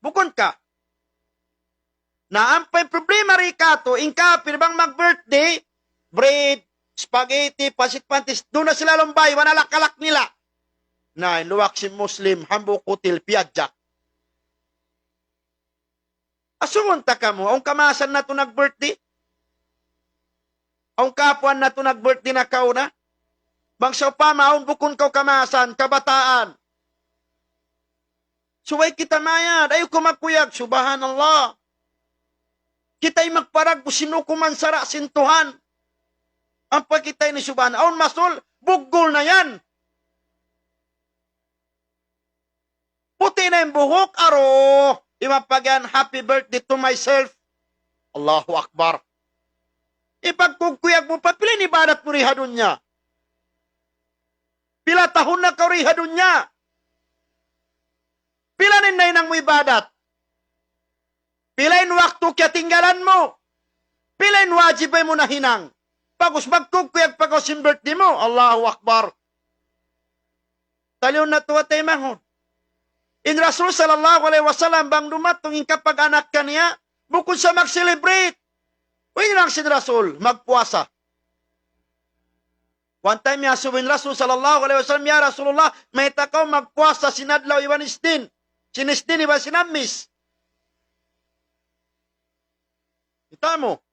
[SPEAKER 1] Bukon ka. Naampay problema rin kato, in kapir bang mag-birthday, bread, spaghetti, pasik pantis, doon na sila lumbay, wanalakalak nila. Na, luwak si Muslim, hambo kutil, piyadjak. Asumunta ka mo, ang kamasan na ito nag-birthday? Ang kapuan na ito nag-birthday na kauna? Bangsa pa, maun bukon ka kamasan, kabataan. Suway kita mayad, ayaw ko magkuyag, subhanallah. Kita'y magparag, sino kumansara, sintuhan. Ang pagkita'y ni subhanallah, aun masul, bugol na yan. Puti na yung buhok, aro. Imapagan, happy birthday to myself. Allahu Akbar. Ipagkukuyag mo pa, pila ibadat mo rihadon niya. Pila tahon na ka rihadon niya. Pila ninay nang mo ibadat. Pila in waktu kya tinggalan mo. Pila in wajibay mo na hinang. Pagos magkukuyag pagos yung birthday mo. Allahu Akbar. Taliw na tuwa tayo mahon. In Rasul sallallahu alaihi wasallam bang dumatong kapag anak ka niya, bukod sa mag-celebrate, uy lang si Rasul, magpuasa. One time ya subin Rasul sallallahu alaihi wasallam, ya Rasulullah, may takaw magpuasa sinadlaw iwan istin. Sinistin iwan sinamis. Kita mo,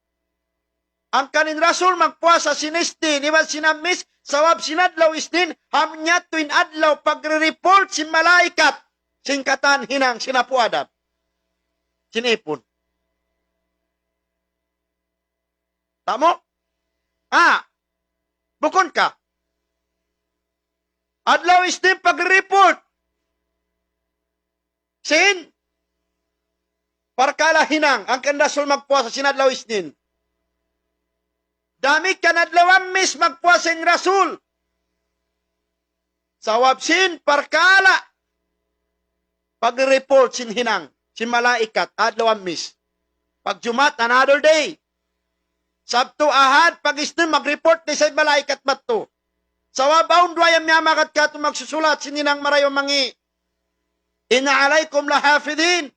[SPEAKER 1] ang kanin Rasul magpuasa sinistin iwan sinamis, sawab sinadlaw istin, hamnya tuin adlaw pagre-report si malaikat. Singkatan hinang sinapuadap. Sinipon. Tamo? Bukon ka. Adlaw istim pag-report. Sin? Parkala hinang, ang kandasul magpuasa sinadlaw istin. Dami kanadlawang mis magpuasa yung Rasul. Sawab sin, parkala. Pag-report sin hinang, sin malaikat, adlaw miss. Pag Jumat, another day. Sabto, ahad, pag istin, mag-report ni sa malaikat matto. Sa wabaon, duwayang miyamakat ka ito magsusulat, sin hinang marayo mangi. Inna alaykum lahafidin.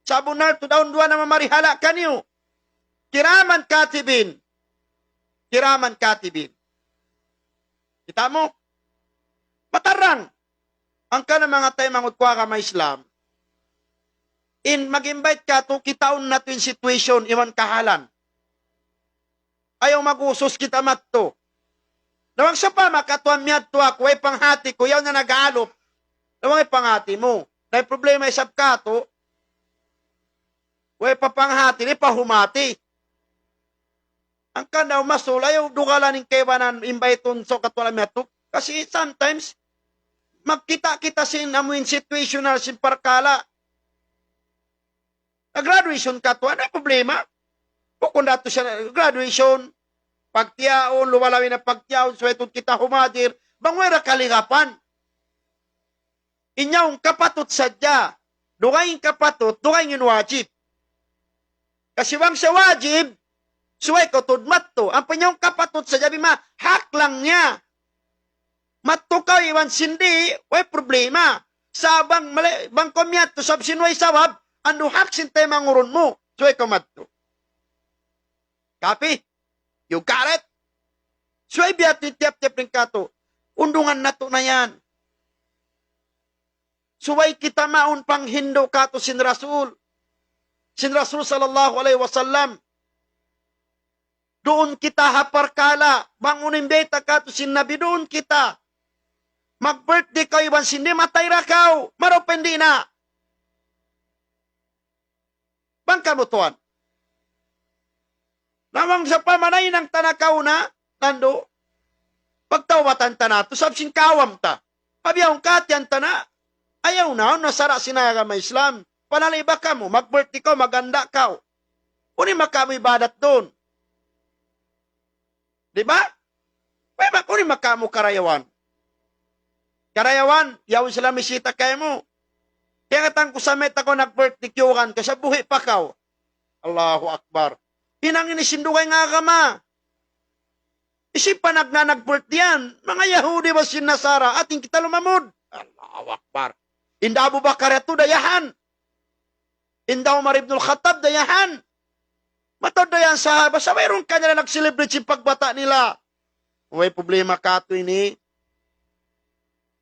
[SPEAKER 1] Sa abunar, to daon duwa na mamarihala kanyo. Kiraman katibin. Kiraman katibin. Kita mo? Matarang. Ang ka ng mga tayo mangutwa ka may Islam, mag-invite ka to, kitaon na to yung situation, iwan kahalan. Ayaw mag-usos kita matto. Nawang sa pa, makatuan miyad to ako, ay panghati ko, yaw na nag-aalop. Nawang ay panghati mo. Dahil problema isab ka to, way papanghati, ni pahumati. Ang kanaw masul, ayaw dugalan ng kewanan, imbayton so katwala mihatok. Kasi sometimes, magkita-kita sin amuin situational sin parkala. Graduation ka to, ano problema? Kung dato siya, graduation, pagtiyaon, luwalawin na pagtiyaon, swetod kita humadir, bangwera kaligapan. Inyong kapatot sadya, dugayin kapatot, dugayin wajib. Kasi wang sa wajib, suway ko tudmat to. Ang panyong kapatot sadya, bima, hak lang niya. Matukaw iwan sindi, way problema. Sabang, bang komyat to, sab sinway sawab, ando hak sintay manguron mo, suway ko matto. Copy? You got it? Suway biya titiap-tiap rin kato. Undungan na to na yan. Suway kita maun pang hindo kato sin Rasul. Sin Rasul sallallahu alaihi wasallam. Doon kita haparkala. Bangunin beta kato sin Nabi, doon kita. Mag-birthday kayo iban sindi, matay rakaw. Maropendi na. Bangka mo tuwan. Nawang sa pamanay ng tanakaw na, nando, pagtawatan ta na, to sabsin kawam ta. Pabiyang katyan ta na, ayaw na, nasara sinaga may Islam. Panaliba ka mo, mag-birthday ka, maganda ka. Uni makamu ibadat doon. Diba? Uni makamu karayawan. Karayawan, yawon sila misita kayo mo. Kaya katang kusamet ako nag-birthday kyukan, kasi buhi pa ka. Allahu Akbar. Pinangin isindukay nga ka ma. Isipan nag-birthday yan. Mga Yahudi ba sinasara, ating kita lumamod. Allahu Akbar. Inda Abu Bakar ito, dayahan. Inda Umar ibn al-Khattab, dayahan. Matod dayan sahaba, sa mayroon ka nila nag-celebrate si pagbata nila. May problema ka ito ini.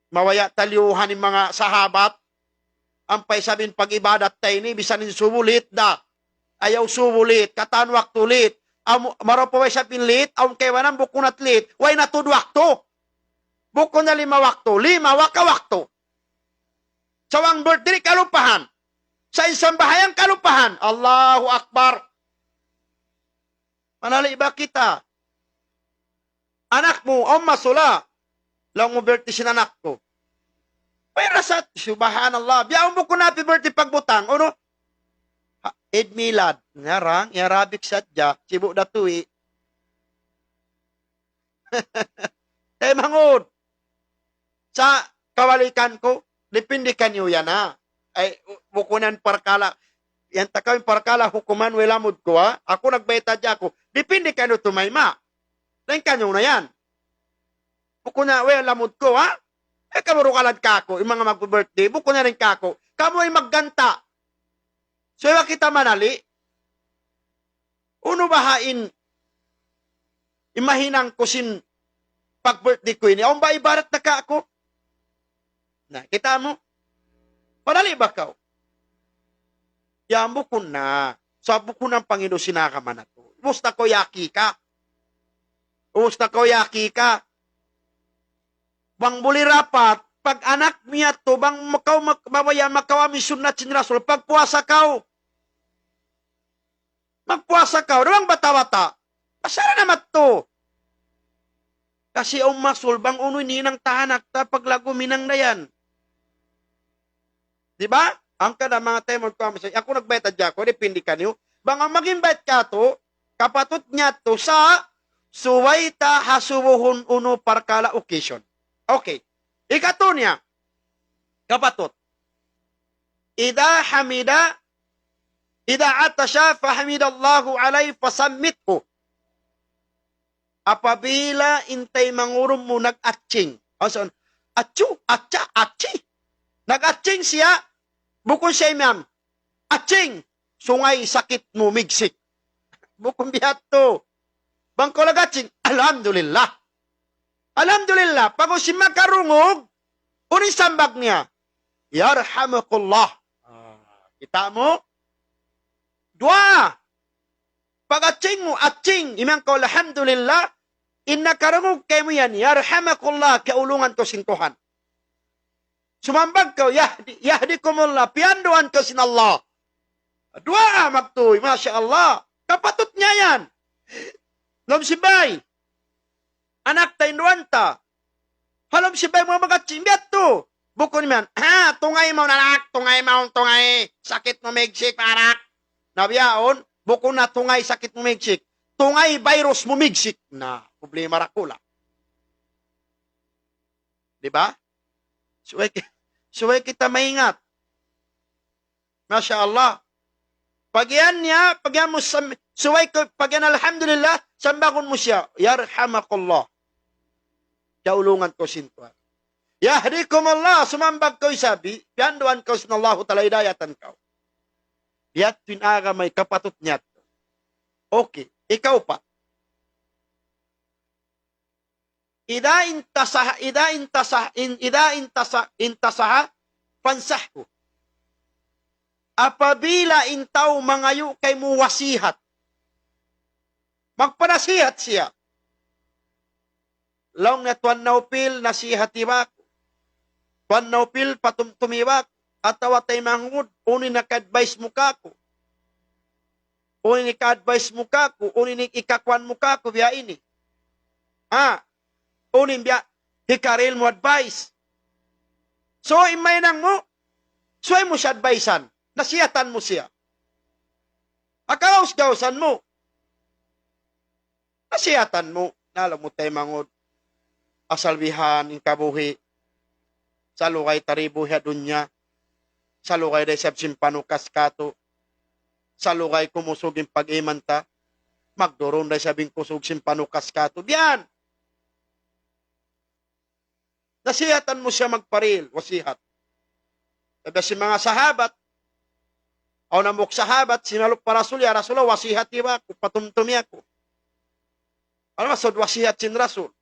[SPEAKER 1] Mawaya taliuhan ng mga sahabat. Ampay sabihin pag-ibadat tayo ni, bisanin sumulit da. Ayaw sumulit, katanwak tulit. Maropaway sa pinlit, aun kay wanang bukunat lit, way natudwak to. Bukon na 5 wakto, 5 wakawakto. Sawang birthday kalupahan. Sa isang bahayang kalupahan. Allahu Akbar. Manali ba kita? Anak mo, o masula. Lang mo birthday sin anak ko. May rasat, subhanallah. Biyaw mo ko na happy birthday pagbutang. Ano? Eid Milad. Ngarang, yarabik sadya. Sibu datui. Mangod. Sa kawalikan ko, dipindikan nyo yan ha. Ay, bukunan parkala. Yan takawin parkala, hukuman, welamod ko ha. Ako nagbayta dya ako. Dipindikan nyo tumayma. Lain kanyo na yan. Bukunan, welamod ko ha. Kamurukalad ka ako, yung mga mag-birthday, buko na rin ka ako. Kamu ay magganta. So, iwa kita manali. Uno bahain, imahinang ko sin pag-birthday ko ini. Ang ba ibarat na ka ako? Na, kita mo? Manali ba ka? Yan, buko na. Sa buko ng Panginoon sinakaman na to. Umusta ko yaki ka? Umusta ko yaki ka? Bang buli rapat, pag anak niya to, bang mawaya makawami sunat sin Rasul, pagpuasa ka. Magpuasa ka, bang bata-bata. Pasara naman to. Kasi ang masul, bang unoy ninang tahanak, ta paglago minang na yan. Diba? Ang kada mga tayo magpapasay, ako nagbayta dyan ko, dipindi ka niyo. Bang ang mag-invite ka to, kapatot niya to sa suway ta hasubuhon uno parkala occasion. Okay. Ikato niya, kapatot. Ida atasha, fahamidallahu alay, fasammitko. Apabila intay mangurum mo nag-atching. Atchi. Nag-atching siya, bukon siya imam. Atching, sungay sakit mo, migsik. Bukon bihat to. Bangko nag-atching, alhamdulillah. Alhamdulillah, pag si makarungog, unin sambag niya, yarhamukullah. Kita mo? Dua. Pag atching mo, imang ko, alhamdulillah, inakarungog kayo mo yan, yarhamukullah, kaulungan to sintuhan. Sumambag ka, yahdikumullah, pianduan ka sin Allah. Dua, magtuy, masya Allah. Kapatot niya yan. Lom si bay. Anak tayo nuwanta. Halom si bay mga magkatsimbiat to. Bukon man, tungay mo nanak, tungay. Sakit mo migsik, anak. Nabiyaon, bukon na tungay sakit mo migsik. Tungay virus mo migsik. Na, problema rakula. Diba? Suway kita maingat. Masya Allah. Pagyan niya, pagyan mo, pagyan alhamdulillah, sambagon mo siya, yarhamakallah. Kaulungan ko sintuan. Yahdikum Allah, sumambag ko sabi, pianduan ko sinallahu ta'ala hidayatan ko. Yat pinaga may kapatut niya. Okay, ikaw pa. Ida intasaha, pansahku. Apabila intaw mangayo kay mo wasihat. Magpanasihat siya. Long na tuwan naupil, nasihat ibak. Tuwan naupil, patumtumibak. At tawatay mangud, unin naka-advise mo kako. Unin naka-advise mo kako, unin ikakwan mo kako, biya ini. Unin biya, hikaril mo advice. So, imay nang mo, suway mo siya advicean. Nasihatan mo siya. Akaus-gausan mo. Nasihatan mo. Nalam mo tayo mangod. Asalbihan, kabuhi. Salukay taribuhi dunya. Salukay day sabsim panukas kato. Salukay kumusugin pag-imanta. Magdoron day sabing kusug simpanukas kato. Diyan. Nasihatan mo siya magparil. Wasihat. Sabi si mga sahabat, aw namok sahabat, sinalok pa Rasul, ya Rasul, wasihat iba, patumtumi ako. Ano masod wasihat sin Rasul?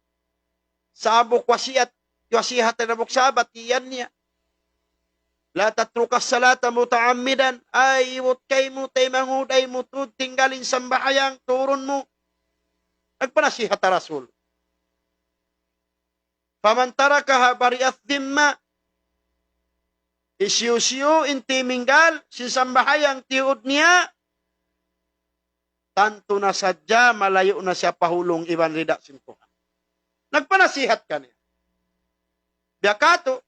[SPEAKER 1] Sabok wasihat na namok sahabat, iyan niya. La tatrukas salata muta'ammidan, ay iwot kay mo, tay manguday mo, tinggalin sambahayang, turun mo. Nagpanasihat na Rasul. Pamantarakaha bari'at dhimma, isyu-syu inti minggal, sisambahayang tiud niya, tanto na sadya, malayo na siya pahulong iban rida sintuhan. Nagpanasihat ka niya. Biyakato,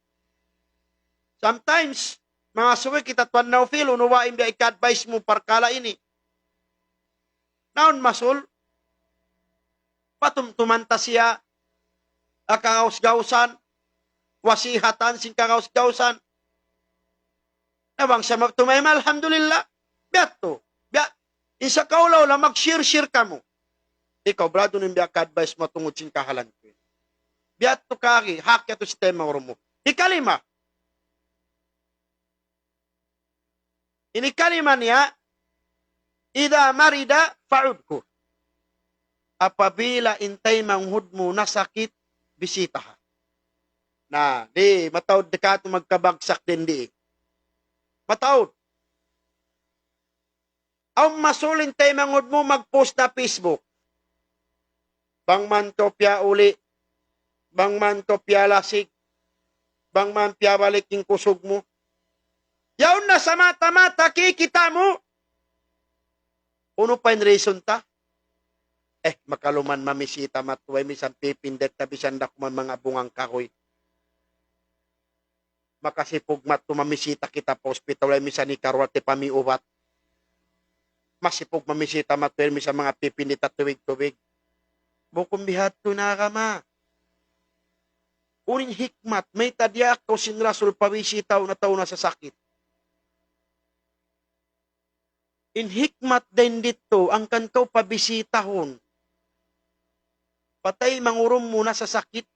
[SPEAKER 1] sometimes, mga suwi kita tuwan na ufil, unuwain biya ika-advise mo parkala ini. Naon masul, patumtumanta siya, akagaus-gausan, wasihatan, singkagaus-gausan, nabang sa magtumayma, alhamdulillah, biat to. Biat. Isa kaulaw lang, mag-share-share ka mo. Ikaw, brado nung biak ka-advise mo tungod sin kahalan ko. Biat to kaki, hakya to sistema mo. Ikalima. Inikalima niya, ida marida fa'udku. Apabila intay manghud mo na sakit, bisita ha. Na, di, matawad ka ito magkabagsak din di. Mataod. Ang masulin tayo mangod mo mag-post na Facebook. Bang man to pya uli. Bang man to pya lasig. Bang man pya balik yung kusog mo. Yaon na sa mata-mata kikita mo. Uno pa yung reason ta? Makaluman mamisita matuway misan pipindet na bisan dakman mga bungang kahoy. Makasipugmat tumamisita kita pa hospital ay misan ni karwate pamiubat. Masipug mamisita matuel misan mga pipinit at tuwig-tuwig. Bukom bihat to na kama. Uning hikmat, may tadya ko sin Rasul pawisitaw na tao na sa sakit. In hikmat din dito, ang kankaw pabisitahon. Patay mangurum muna sa sakit.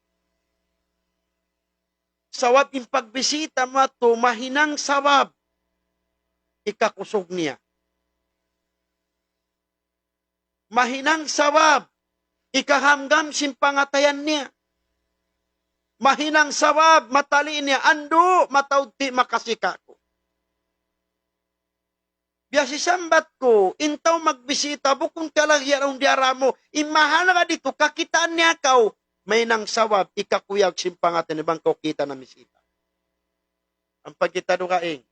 [SPEAKER 1] Sawab yung pagbisita mo ito, mahinang sawab. Ikakusog niya. Mahinang sawab. Ikahamgam simpangatayan niya. Mahinang sawab, matali niya. Ando, matawti makasika ko. Biya si sambat ko, intaw magbisita, bukong kalagyan ang diara mo, imahala ka dito, kakitaan niya kao, may nang sawab, ikakuyag simpangatan, ibang ko kita na misita. Ang pagkita dukaing,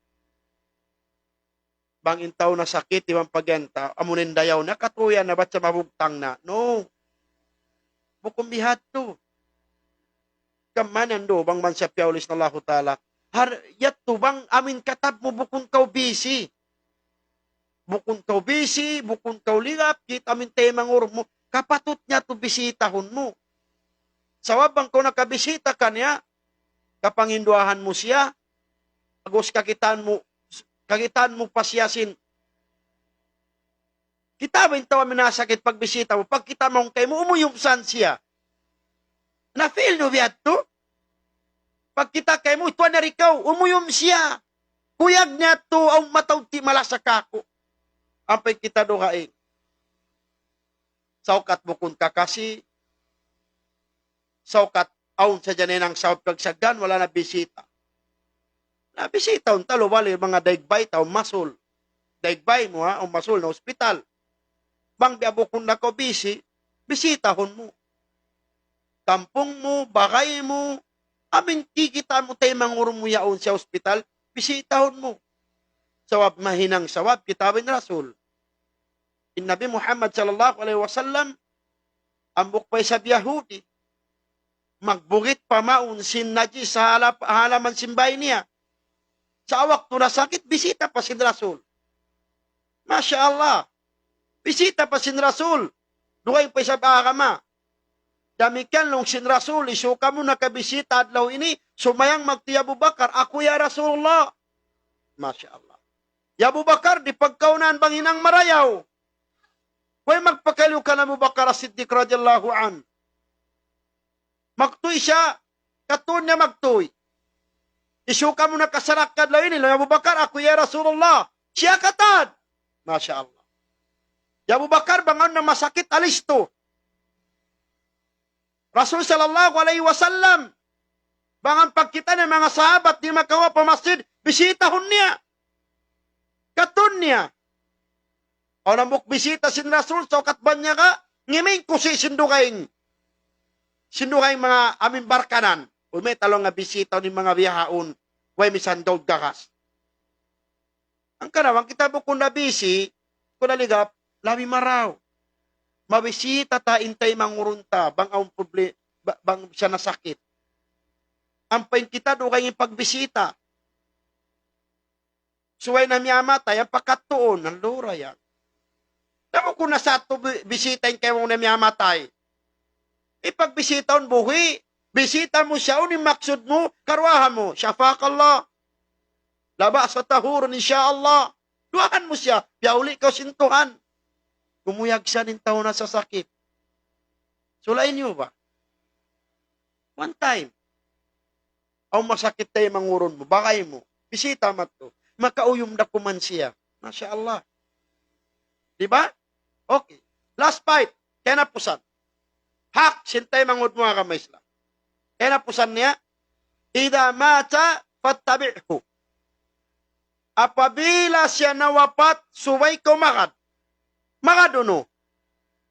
[SPEAKER 1] bang intaw na sakit, ibang pagyanta, amunin dayaw, nakatuyan na ba't sa mabugtang na? No, bukong bihat to. Kamanan do, bang man siya piyaulis na Allah ta'ala. Yat to, bang amin katab mo bukong kau busy. Bukong kau busy, bukong kau ligap, kita amin temang mo. Kapatut niya to bisitahon mo. Sawabang ko nakabisita ka niya, kapanginduahan mo siya, agos kakitaan mo pasyasin. Kita ba yung tawa minasakit pagbisita mo, pag kita mong kayo mo, umuyumsan siya. Na-feel nyo biyat to? Pag kita kayo mo, ito na rikaw, umuyum siya. Kuyag niya to, ang matawti malasakako. Ampay kita dohaing. Saukat bukun kakasi, saukat aun sa dyan ang saut kagsagan, wala na bisita. Na bisita, talo, wala mga daigbay, taong masul. Daigbay mo ha, ang masul na ospital. Bang biabo kung nako busy, bisitahon mo. Tampong mo, bakay mo, amin kikita mo tayo mangurong mo yaon sa ospital, bisitahon mo. Sawab mahinang sawab, kitabin Rasul. In Nabi Muhammad sallallahu alaihi wasallam, ambok pa sa Yahudi, magbugit pamaun sin najis sa halaman simbay niya. Sa awak to na sakit, bisita pa sin Rasul. Masya Allah. Bisita pa sin Rasul. Duway pa sa bakama. Damikan long sin Rasul, isuka mo nakabisita adlaw ini, sumayang magti Abu Bakar, ako ya Rasulullah. Masya Allah. Ya Abu Bakar, di pagkaunan bang hinang marayaw. Huwag magpakaliw ka na Abu Bakar as-Siddiq radiyallahu an. Magtuy siya, katun niya magtuy. Isuka mo nakasarak kadlaw ini, long Abu Bakar, ako ya Rasulullah. Siya katad. Masya Allah. Ya Abu Bakar, bangon na masakit, alis to. Rasul sallallahu alaihi wasallam, bangon pagkita ng mga sahabat, di makawa pa masjid, bisitahon niya. Katun niya. O namuk bisita sin Rasul, so katban niya ka, ngiming kusi sindukaing mga aming barkanan. May talong nga bisita ni mga biyahaon, way misan daw gakas. Ang karawang kita po kung nabisi, kung naligap, labi maraw. Mabisita ta, intay mangurunta, bang ang bang siya nasakit. Ampain kita do kayong pagbisita. Suway na miyamatay, ang pakatuon, ang lura yan. Naku kung nasa ito bisitain kayo na miyamatay. Ipagbisitaon buhi, bisita mo siya, uning maksud mo, karwahan mo, syafakallah. Laba sa tahurun, insyaallah. Duahan mo siya, piyauli ka sintuhan. Kumuyag siya ng taon na sa sakit. Sulain niyo ba? One time. Ang masakit tayo manguron mo, bakay mo, bisita mo to, makauyom na kuman siya. Masya Allah. Diba? Okay. Last fight, kaya napusan. Hak, sintay mangod mo mga kamay sila. Kaya napusan niya, Ida mata, fattabi'hu. Apabila siya nawapat, suway ko makad. Makaduno.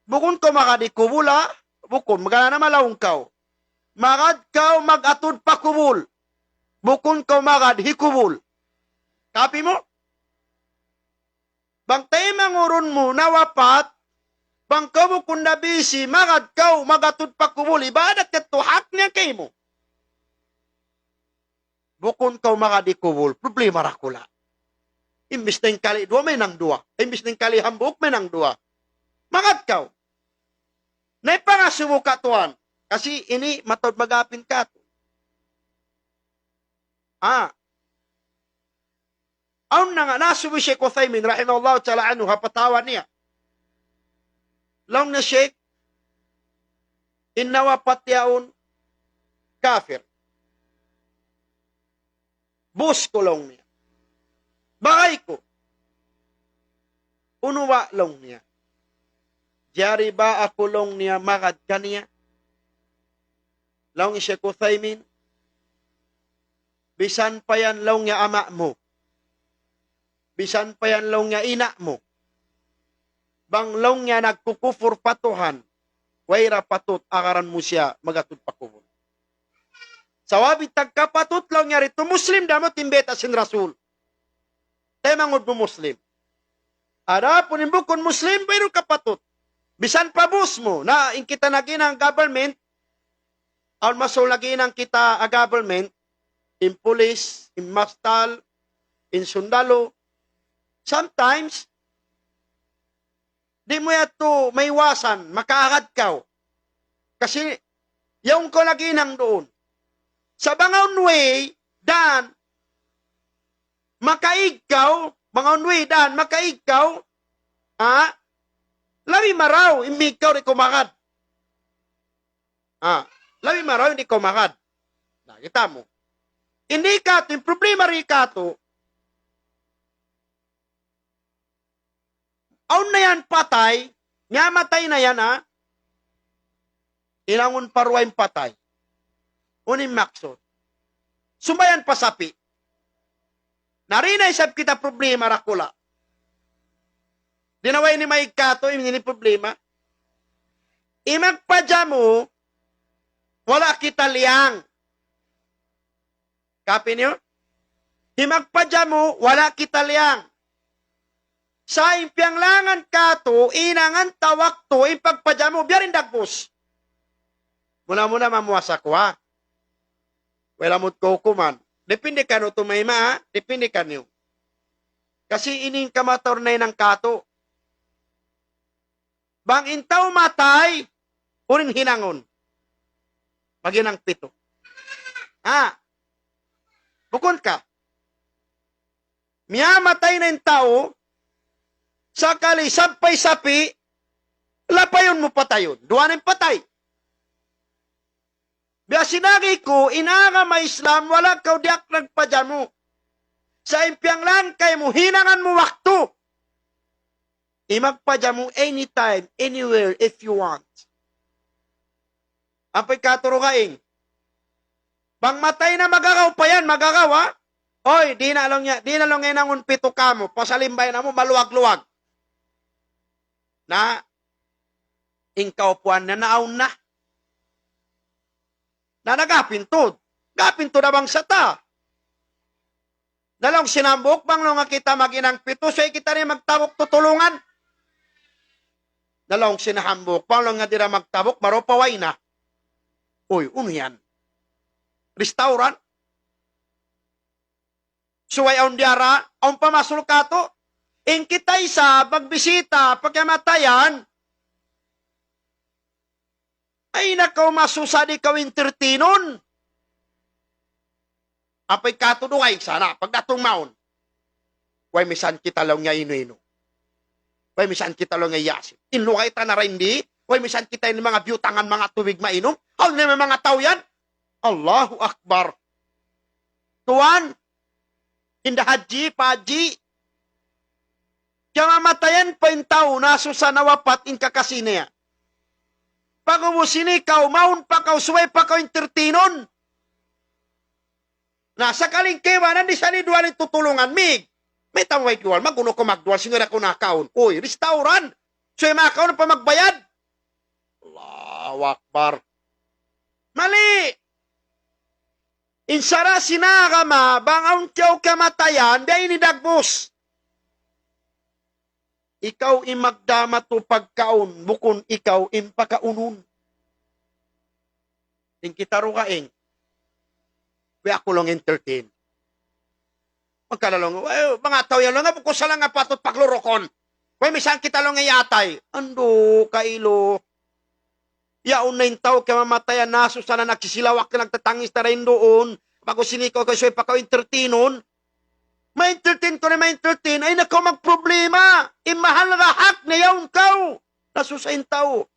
[SPEAKER 1] Bukon ko makad ikubula, bukon, magana na malawang kao. Magad kao magatod pa kubul. Bukon ko magad hikubul. Kapi mo? Bang tayo manguron mo nawapat, bang ka bukon na bisi, magad kao magatod pa kubul. Ibadat ka tuhak niya kay mo. Bukon kao magad ikubul. Problema rakula. Imbis na yung kali dua, may nang dua. Imbis na yung kali hambuk, may nang dua. Magad kao. Naipangasubo ka tuan. Kasi ini matod magapin ka. Aun na nga, nasubi Sheikh Uthaymin, rahimahullah ta'ala anhu, hapatawan niya. Long na Sheikh, inawapat yaon, kafir. Bus ko long niya. Bakay ko. Unuwa long niya. Jari ba ako long niya, magad ka niya? Long Sheikh Uthaymin, bisan pa yan long niya ama mo. Bisan pa yan long niya ina mo. Bang long niya nagkukufur patuhan, wayra patut akaran mo siya magatod pakubon. Sawabit tagkapatut long niya rito, Muslim damot imbeta sin Rasul. Tayo mangod mo Muslim. Ada pun imbukon Muslim, pero kapatut. Bisan pa bus mo, na in kita naginang government, aun masol naginang kita a government, in police, in mastal, in sundalo, sometimes, di mo yato maiwasan, makaagad ka. Kasi, yung ko naginang doon. Sa bangaw way, dan, makaigkaw, bangaw way, dan, makaigkaw, labi maraw, imikaw di kumakad. Labi maraw, hindi kumakad. Nakita mo. Hindi ka, yung problema rin ka to, aun na yan patay, nga matay na yan ilangon parwain patay. Unim maksod. Sumayan pasapi. Narina isab kita problema rakula. Dinaway ni maikato, ini problema. Imagpadya mo, wala kita liyang. Kapi niyo? Imagpadya mo, wala kita liyang. Sa impianglangan ka to, inangan tawak to, ipagpadya mo, biyarin dagbos. Muna-muna mamuasa ko ha. Wala mo't kukuman. Depende ka no tumayma, depende ka niyo. Kasi ining kamator na ng kato. Bang intaw matay, uring hinangon. Paginang pito. Bukon ka. Miya matay na yung tao, sakali sampay sapi, lapayon mo patayon. Duwanin patay. Biya sinagi ko, inaga may Islam, wala kaw diak nagpadyan mo. Sa impiang lang kay mo, hinangan mo wakto. Imagpadyan mo anytime, anywhere, if you want. Ampay katurugaing. Bang matay na magagaw pa yan, magagaw ha? Oy, di na lang nangun pito ka mo, pasalimbay na mo, maluwag-luwag. Na, ingkaw puan na naon na. Na nagapintod. Gapintod na bang sata. Dalawang sinambok, bang nga kita maginang pito, so kita rin magtabok tutulungan. Dalawang sinahambok, bang nga dira magtabok, baro paway na. Uy, ano yan? Restaurant? Suway ang diara, ang pamasulkato, in kita isa, pagbisita, pagkamatayan, ay nakaw masusad ikaw entertainon. Apay katudungay, sana, pagdatong maon, way misan kita lang nga ino-ino. Way misan kita lang nga yasin. Inlukay ta na rin di, way misan kita yung mga biyutangan, mga tubig mainom, al na mga tao yan. Allahu Akbar. Tuan, in the haji, paji, kaya mamatayan pa yung tao na susanawapat in kakasine. Pag umusini ka, maun pa ka, suway pa ka entertainon. Nasa kalingkewanan, di sa nidual yung tutulungan, mig. May tamway dual, maguno ko magdual, singira ko nakaon. Uy, restaurant. Suway makaon pa magbayad. Allahu Akbar. Mali. Insara sinagama, bangaw tiyaw kamatayan, biya inidagbos. Ikaw imagdama to pagkaon, bukon ikaw impakaunon. Ting kita rukaing, kaya ako lang entertain. Magkalalong, mga tao yan lang, bukon sa lang nga patot paglurokon. Kaya misan kita lang yatay. Ando, kailo. Yaon na yung tao kaya mamatayan naso, sana nagsisilawak ka nagtatangis na rin doon. Pag usinikaw ka, so ipakaw entertainon. Ma-entertain ko na ma-entertain, ay nakaw magproblema. Imahal rahak na yaon kaw. Nasusayin tao.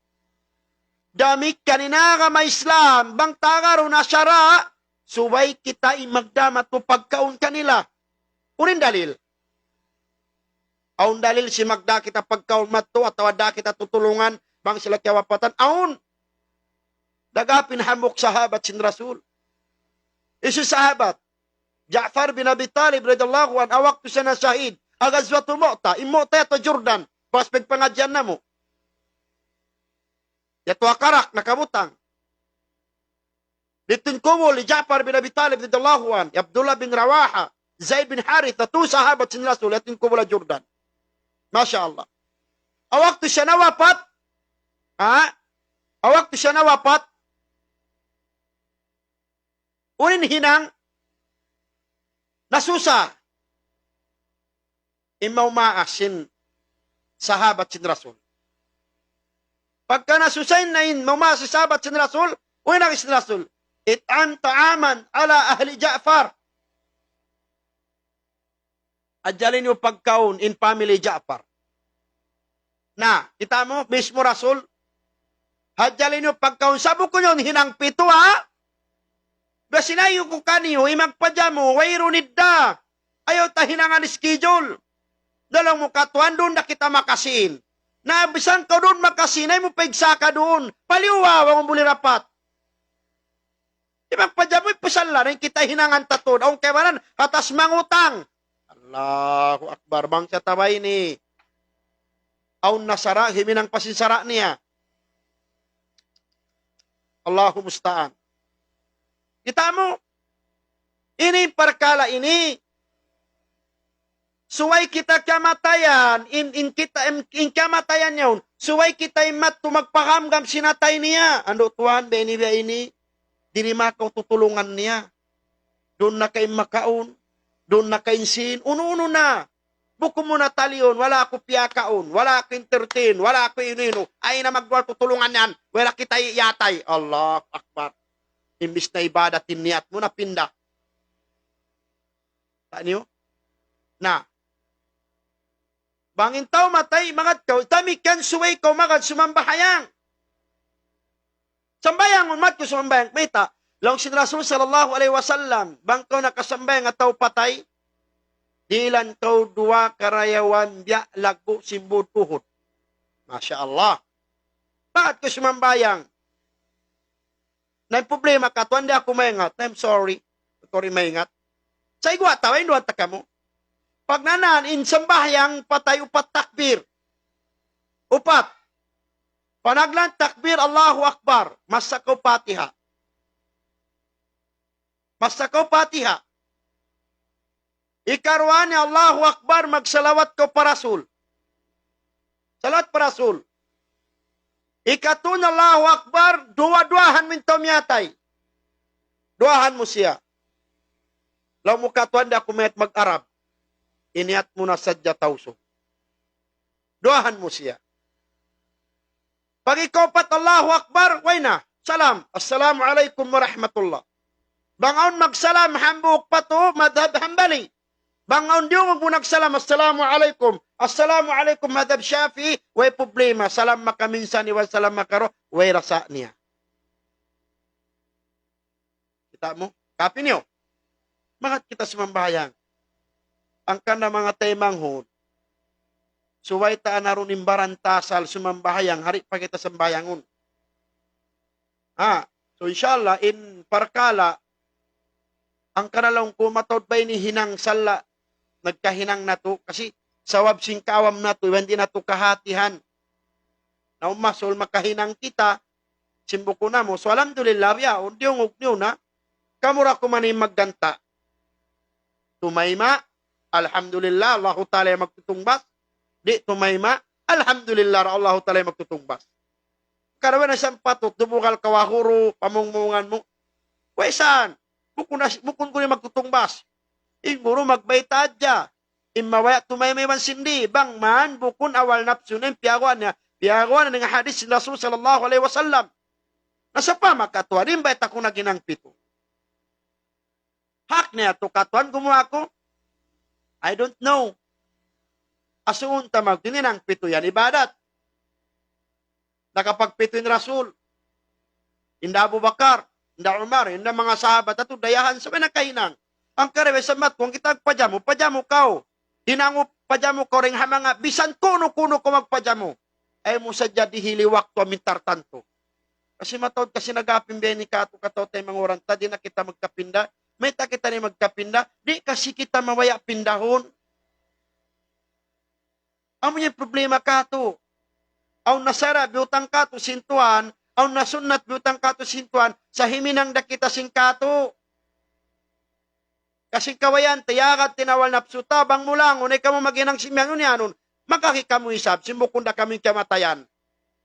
[SPEAKER 1] Dami kanina ka ma Islam, bang tagaro na syara, suway kita imagdama to pagkaon kanila. Urin dalil. Aun dalil si magda kita pagkaon mato at tawada kita tutulungan, bang sila kawapatan. Aun. Dagapin hamok sahabat sin Rasul. Isu sahabat. Ja'far bin Abi Talib radhiyallahu anhu awak tu sana syahid. Agazwatu Mu'ta, Mu'ta to Jordan. Prospek pengajian namo. Yato akarak nakabutang. Ditunkumo li Ja'far bin Abi Talib radhiyallahu anhu, Abdullah bin Rawaha, Zaid bin Haritha, tu sahabat sin Rasul yatunkumo la Jordan. Masya Allah. Awak tu siya nawapat, Ha? Awak to siya nawapat. Unin hinang. Nasusa. Imaw maasin sahabat sin Rasul. Pagka nasusain na in mamasa sahabat sin Rasul, unin sin Rasul. It'am ta'aman ala ahli Ja'far. Adjalin yung pagkaon in family Ja'far. Na, kita mo, mismo Rasul, hadjalin yung pagkaon. Sabo ko yun, hinang pito ha? Basinayo ko kaniyo, imagpadya mo, wairunid da. Ayaw ta hinangan schedule. Dalang mo katuan doon na kita makasin. Nabisan ka doon makasin, ay mo paigsa ka doon. Paliwawa mo muli rapat. Imagpadya mo, ipasala rin kita hinangan tatod. Ang kewanan, hatas mangutang. Allahu Akbar, bang sa tabay ni. Aun nasara, himinang pasinsara niya. Allahu musta'an. Kita mo, ini perkala ini, suway kita kamatayan, in kamatayan yun, suway kita imat tumagpakamgam sinatay niya. Ano tuwan, ba ini, dinimakaw tutulungan niya. Doon na kay makaon, doon na kay sin, uno-uno na. Buko mo na talion, wala ako piyakaon, wala ako entertain, wala ako inino, ay na magwal tutulungan yan, wala kita yatay. Allah Akbar. Imbis na ibadat, tiniyat mo na pinda. Saan niyo? Na. Bangin tao matay, mga tao, tamikan suway ko, magad sumambahayang. Sambayang, umat ko sumambayang. Mita, lang si Rasul sallallahu alaihi wasallam, bang ko nakasambayang at tao patay, dilan kau dua karayawan biya lagu simbud Uhud. Masya Allah. Bakit ko sumambayang? Na problema ka, tuwan di ako maingat. I'm sorry. Sorry maingat. Sa igwa, tawin doon ta mo. Pag nanan, in sambahyang patay upat takbir. Upat. Panaglan takbir, Allahu Akbar. Masakaw patiha. Masakaw patiha. Ikarwani Allahu Akbar, magsalawat ko pa Rasul. Salawat pa Rasul. Ikatun Allahu Akbar, dua-duahan mintom yatay. Duahan mo siya. Law mo katuan da kumayat mag-Arab. Iniyat mo na sadya tawso. Duahan mo siya. Pag ikaw pat Allahu Akbar, way na. Salam. Assalamu alaikum wa rahmatullah. Bangaon magsalam, hambuk pato, madhab hambali. Bangaon diyo magmunagsalam, assalamu alaikum. Assalamu alaikum, madhab syafi. Way problema, salam makaminsan, iwan salam makaro, way rasa niya. Kita mo? Kapi niyo? Bakit kita sumambayang? Ang kana mga temanghod, suway taan naroon imbaran tasal, sumambahayang, hari pa kita sambayangon. So inshallah, in parkala, ang kanalong kumatod ba ni hinang sala, nagkahinang na to, kasi sawab sing kawam na to, hindi na to kahatihan. Na umasol makahinang kita, simbuko na mo, so alhamdulillah, ya, undiong ugniyo na, kamura ko man magganta. Tumayma, alhamdulillah, Allahu Ta'ala magtutungbas. Di tumayma, alhamdulillah, Allahu Ta'ala magtutungbas. Karawan na siyang patot, dumukal kawahuro, pamungmungan mo. Wesan, bukun ko na magtutungbas. Inguro magbaytad ya. Imawaya tumaymayman sindi. Bang man, bukun awal napsunin, piyaguan niya. Piyaguan na nga hadis ni Rasul sallallahu alaihi wasallam. Nasa pa makatuwa, rin ba ito na ginang pito? Hak niya to katuan gumawa ko? I don't know. Asuun tamag, dininang pito yan, ibadat. Nakapagpito yung Rasul. Inda Abu Bakar, inda Umar, inda mga sahabat, ato dayahan sa nakahinang. Ang karewe sa mat, kung kita pajamo kao. Hinango pajamo ko ring hamanga, bisan kuno-kuno ko magpajamo. Ay mo sadya dihiliwak to amintar tanto. Kasi matawad kasi nagapin beni ka ato kataw tayo mga oranta, di na kita magkapinda. May ta kita ni magkapinda, di kasi kita mawaya pindahon. Amo yung problema ka to. Aw nasara, biutang ka to sintuan, aw nasunat biutang ka to sintuan, sa himinang dakita singkato. Kasi kawayan, tiyakat, tinawal na psutabang mo lang, unay ka mo maginang simyan, unyanon, makakikamu isab, simbukunda kaming kamatayan.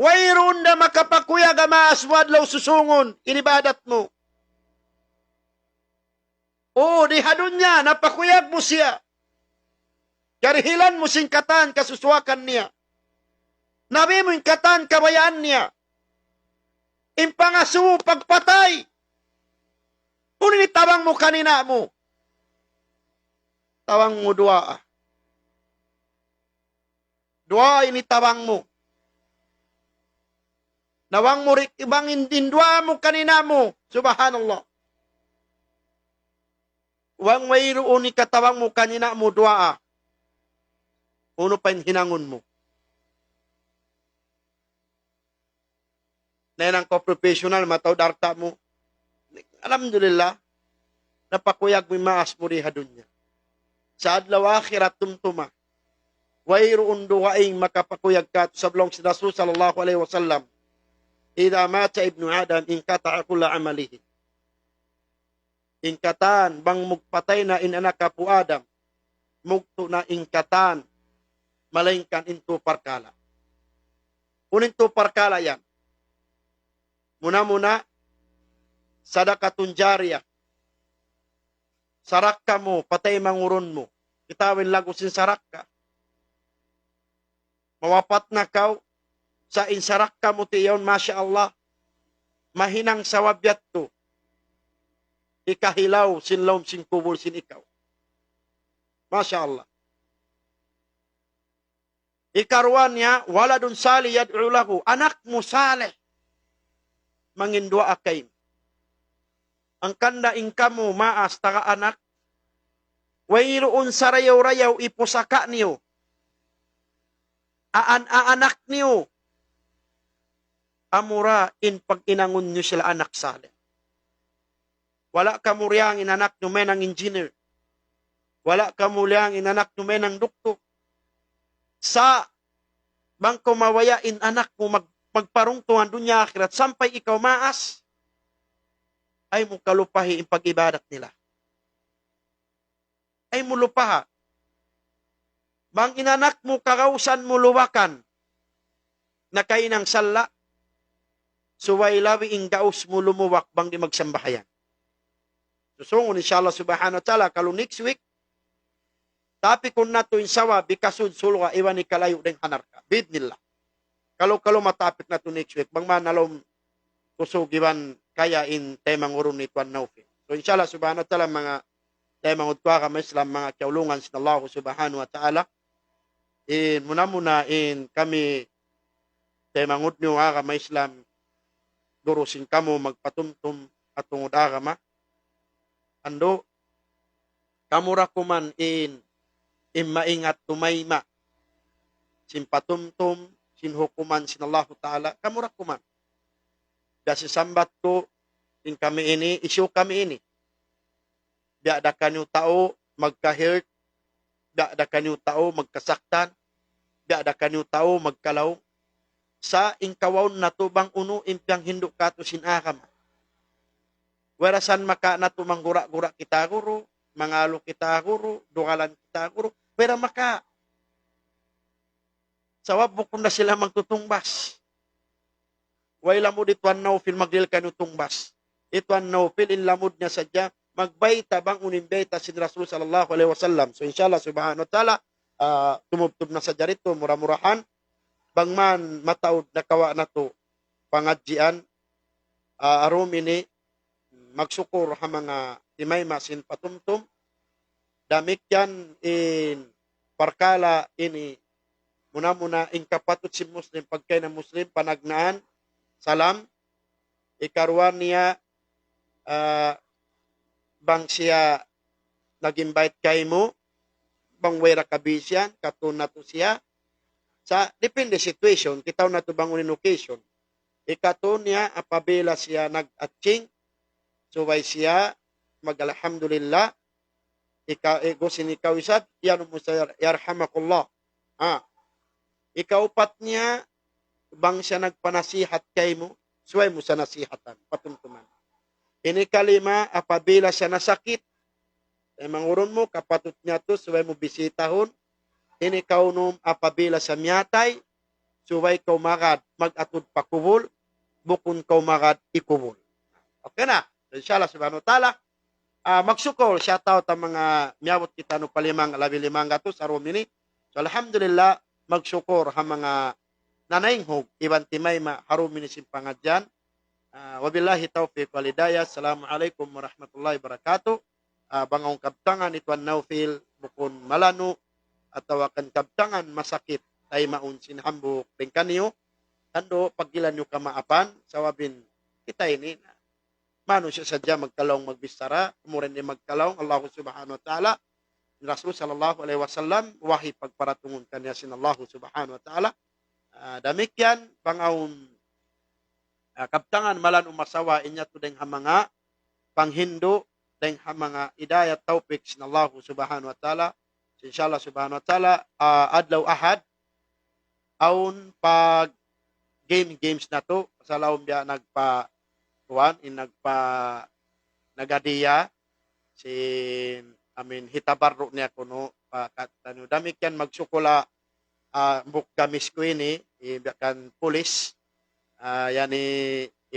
[SPEAKER 1] Wayroon na makapakuyag amaas mo adlaw susungon, inibadat mo. Oo, dihadon niya, napakuyag mo siya. Karihilan mo singkatan, kasuswakan niya. Nabi mo yung katan, kabayaan niya. Impangasu, pagpatay. Unang tawang mo kanina mo. Tawang mo dua. Dua ini tawang mo. Nawang mo rik ibang indindwa mo kanina mo. Subhanallah. Wang mayroon ni katawang mo kanina mo dua. Uno pa yung hinangon mo. Nenang ko professional, mataw darta mo. Alhamdulillah, napakuyag mo maas mo rihadun niya. Sa adlaw akhirat tumtuma. Wayroon duwaing makapakuyag ka sa blong si Rasul sallallahu alaihi wasallam. Ida mata ibnu Adam, inkata akula amalihi. Inkatan, bang mugpatay na inanak ka po Adam, mugto na inkatan, malaingkan into parkala. Uninto parkala yan. Muna-muna, sadakatun jariyah. Sarak ka mo, patay manguron mo. Itawin lago sin sarak ka. Mawapat na kaw, sa insarak ka mo tiyon, Masya Allah, mahinang sawabyat to. Ikahilaw, sinlawm, sinkubul, sin ikaw. Masya Allah. Ikaruan niya, wala dun sali yad'u lahu, anak mo saleh, mangindwa akain. Ang kanda ingka mo, maas, taka anak, wayroon sa rayaw-rayaw, ipusaka niyo, aanak niyo, amura in pag inangon nyo sila anak saleh. Wala ka muryang inanak nyo menang engineer. Wala ka muryang inanak nyo menang doktor. Sa bangko mawaya in anak mo magparungtungan dunya akhirat sampay ikaw maas, ay mo kalupahi in pag-ibadat nila. Ay mo lupaha. Bang inanak mo kakausan mo luwakan na kainang sala, suway lawi ing gaus mo lumuwak bang di magsambahayan. Susungon inshallah subhanahu wa ta'ala kalau next week, tapi kung nato insawa bikasud sulwa iwan ni kalayo deng hanarka. Bidnillah. Kalau matapit na to next week, bang manalom kusugiban kaya in temang urun ni Tuan Naufil. So inshallah subhanahu wa ta'ala mga temang utwa kami Islam mga kaulungan sa Allah subhanahu wa ta'ala. In muna in kami temang utnyo kami Islam durusin kamo magpatumtum at tungod agama. Ando, kamura kuman in maingat tumayma. Sin patumtum, sin hukuman sin Allah Ta'ala, kamura kuman. Kasi sambat ko, in kami ini, isyo kami ini. Biada kanyo tao magka-hurt, biada kanyo tao magkasaktan, biada kanyo tao magkalaw. Sa ingkawaw na to bang uno impyang hinduk kato sin akam. Werasan maka na to manggura-gura kita guru, mangalo kita guru, dukalan kita guru, pera maka. Sawab bukun na sila magtutungbas. Wala mo di Tuan Naufil magdil ka nutungbas. Tuan Naufil in lamod niya sadya, magbayta bang unimbeta si Rasul sallallahu alaihi wasallam. So inshallah subhanahu wa ta'ala, tumubtub na sa jarito, mura-murahan, bang man mataod na kawa na to, pangadjian, arum ini, magsukur ha mga timay masin patumtum, damik yan in parkala ini, muna in kapatut si Muslim, pagkay na Muslim, panagnaan, salam, ikaruan niya, bang siya nag-invite kay mo, bang wera kabisyan, katun na to siya, sa depende situation, kitaw na to bang unin occasion, ikatun niya, apabila siya nag-atching, suway siya, mag-alhamdulillah, gusin ikaw isad, yan mo sa yarhamakullah. Ikaw pat niya, bang siya nagpanasihat kay mo, suway mo sa nasihatan, patumtuman. Ini kalima, apabila siya nasakit, manguron mo, kapatut niya to, suway mo bisitahon, ini kaunum apabila sa miyatay, suway kaw magad mag-atud pakubol, bukon kaw magad ikubol. Okay na. So, inshallah subhanahu wa ta'ala, magsukol, shoutout ang mga miyawot kita no palimang, labi-limang gatos, arumini. So, alhamdulillah, magsukor ha mga nanainghog, ibang timay harumini simpangadyan. Wabillahi taufiq walidayah. Assalamualaikum warahmatullahi wabarakatuh. Bangong kabtangan ituan Naufil, bukon malano, at tawakan kabtangan masakit, tay maun sinhambuk bengkanyo, ando pagilan nyo kamaapan, sawabin kita ini, mano siya sadya magkalawang magbistara, umurin din magkalawang, Allah subhanahu wa ta'ala, Rasul sallallahu alaihi wasallam, wahi pagparatungon kanya sin Allah subhanahu wa ta'ala. Damikyan, pangaun kabtangan malan umasawa inya to deng hamanga panghindo deng hamanga idayat taufik sin Allah subhanahu wa ta'ala. Inshallah subhanahu wa ta'ala, adlaw ahad, aun pag games na to, sa laom biya nagadiya, hitabarro niya kuno, tanyo damik yan magsukula, buk gamis ko ini, kan pulis, yan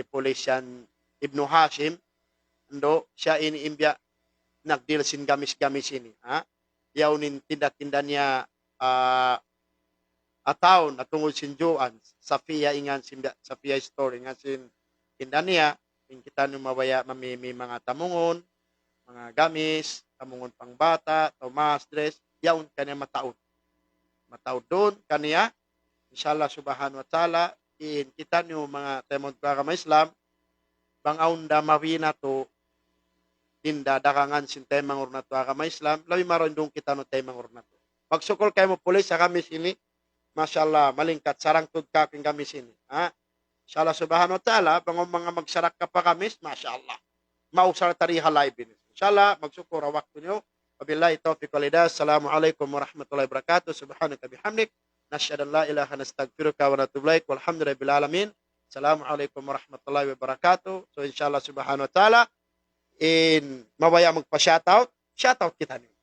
[SPEAKER 1] pulis yan, Ibnu Hashim, ando, siya ini imbya, nagdilsin gamis-gamis ini, yaunin tinda-tinda niya, ataon at tungod sinjuan Safia ingan Safia store ingan sin tinda niya kita no mabaya mamimi mga tamungon, mga gamis, tamungon pang bata, Thomas dress, yaon kanya mataod doon kaniya inshallah subhanahu wa ta'ala. In kita no mga temod ka Islam bangaon da mawina to tinda dakangan sin temang urna to ka Islam lawi maron dong kita no temang urna to magsukol kay mo pulis sa kami sini. Masyaallah, malingkat sarang tud ka king gamis ini. Inshallah subhanahu wa ta'ala, bangong mga magsarak ka pa gamis, masyaallah. Mausar tariha live ini. Inshallah, magsukura waktu niyo. Wabillahi taufiq walhidayah. Assalamualaikum warahmatullahi wabarakatuh. Subhanaka bihamdik. Nasyhadu an la ilaha nastaghfiruka wa natubu ilaik. Walhamdulillahi bil alamin. Assalamualaikum warahmatullahi wabarakatuh. So inshallah subhanahu wa ta'ala, mabaya magpa-shoutout. Shoutout kita niyo.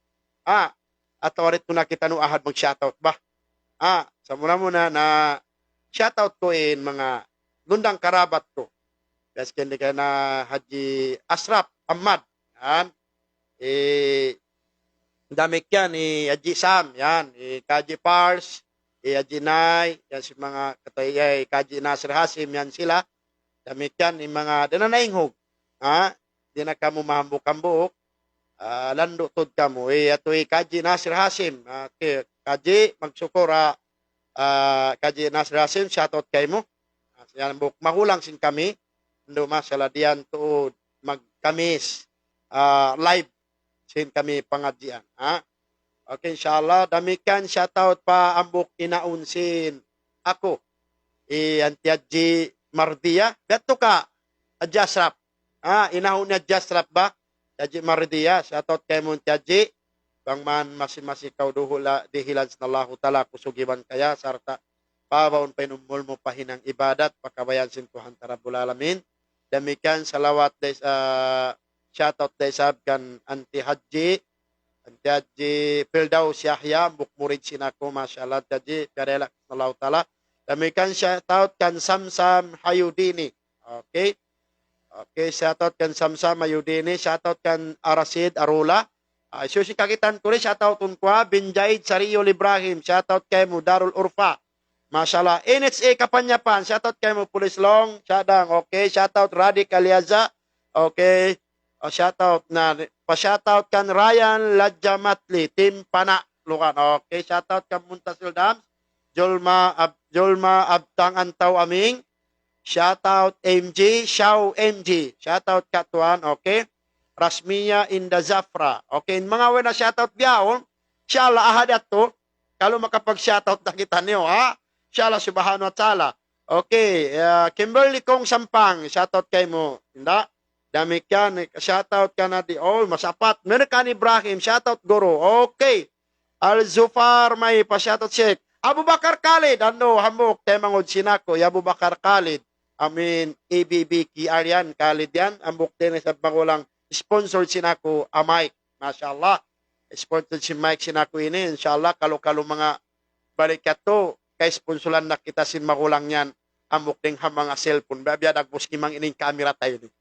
[SPEAKER 1] Atawarit ko na kita no ahad mag-shoutout ba? Sa muna na shoutout ko mga lundang karabat ko. Kasi hindi ka na Haji Asraf Ahmad. Yan. Damik yan. Haji Sam. Yan. Kaji Pars. Haji Nay. Yan si mga katayay. Kaji Nasir Hasim. Yan sila. Damik yan. Mga dinanainghog. Di na ka mo mahambuk-hambuk. Lando tod ka mo. Ato Kaji Nasir Hasim. Kaji, magsukura, Kaji Nasir Hasim, shoutout kay mo. Yan, mahulang sin kami, ando masyala diyan to magkamis, live sin kami pangadyan. Okay, inshallah, damikan shoutout pa ambok inaun sin ako, Antiadji Mardia, beto ka, Adjasrap, inahon ni Adjasrap ba? Adji Mardia, shoutout kay mo Antiadji, bang man masin-masikaw duhula dihilan sa Allah ta'ala kusugiban kaya sarta pabaon painumul mo pahinang ibadat pakabayan sin Tuhan Rabbul Alamin. Demikian salawat des shoutout desab kan Anti Haji Firdaus Yahya bukmurid sinako masyaallah Haji karela Allah ta'ala. Demikian shoutout kan Samsam Hayudini. Okay, shoutout kan Samsam Hayudini, shoutout kan Arasid Arula. Susi kakitan ko rin, shoutout kwa, Binjaid Sario Ibrahim, shoutout kay mo, Darul Urfa, masyaallah, NHA Kapanyapan, shoutout kay mo, Pulis Long, Shadang, okay, shoutout Radik Aliaza, okay, shoutout pa-shoutout kan Ryan Ladjamatli, Team Pana, Lukan, okay, shoutout kan Muntasil Dams, Jolma Abtang Antaw Aming, shoutout MG, Shaw MG, shoutout Katuan, okay, Rasmiya Inda Zafra. Okay, mga wena shoutout biyaon. Inshallah ahad ato. Kalau makapag-shoutout na kita niyo, Inshallah subhanahu wa ta'ala. Okay, Kimberly Kong Sampang, shoutout kay mo. Hinda. Dami ka, shoutout ka na di. Masapat. Meron Ibrahim, shoutout guru. Okay. Al-Zufar may pa-shoutout Sheikh. Abu Bakar Khalid, hamok, temangod sinako. Abu Bakar Khalid. ABB Aryan Khalid yan. Ambok din sa pangulang sponsor sinako Mike, masyaallah. Sponsor si Mike sinako ini, inshallah kalau mga balik to magka-sponsoran na kita sin magulang yan, amok ding mga cellphone, biya nagbuski mang ining camera tayo ni.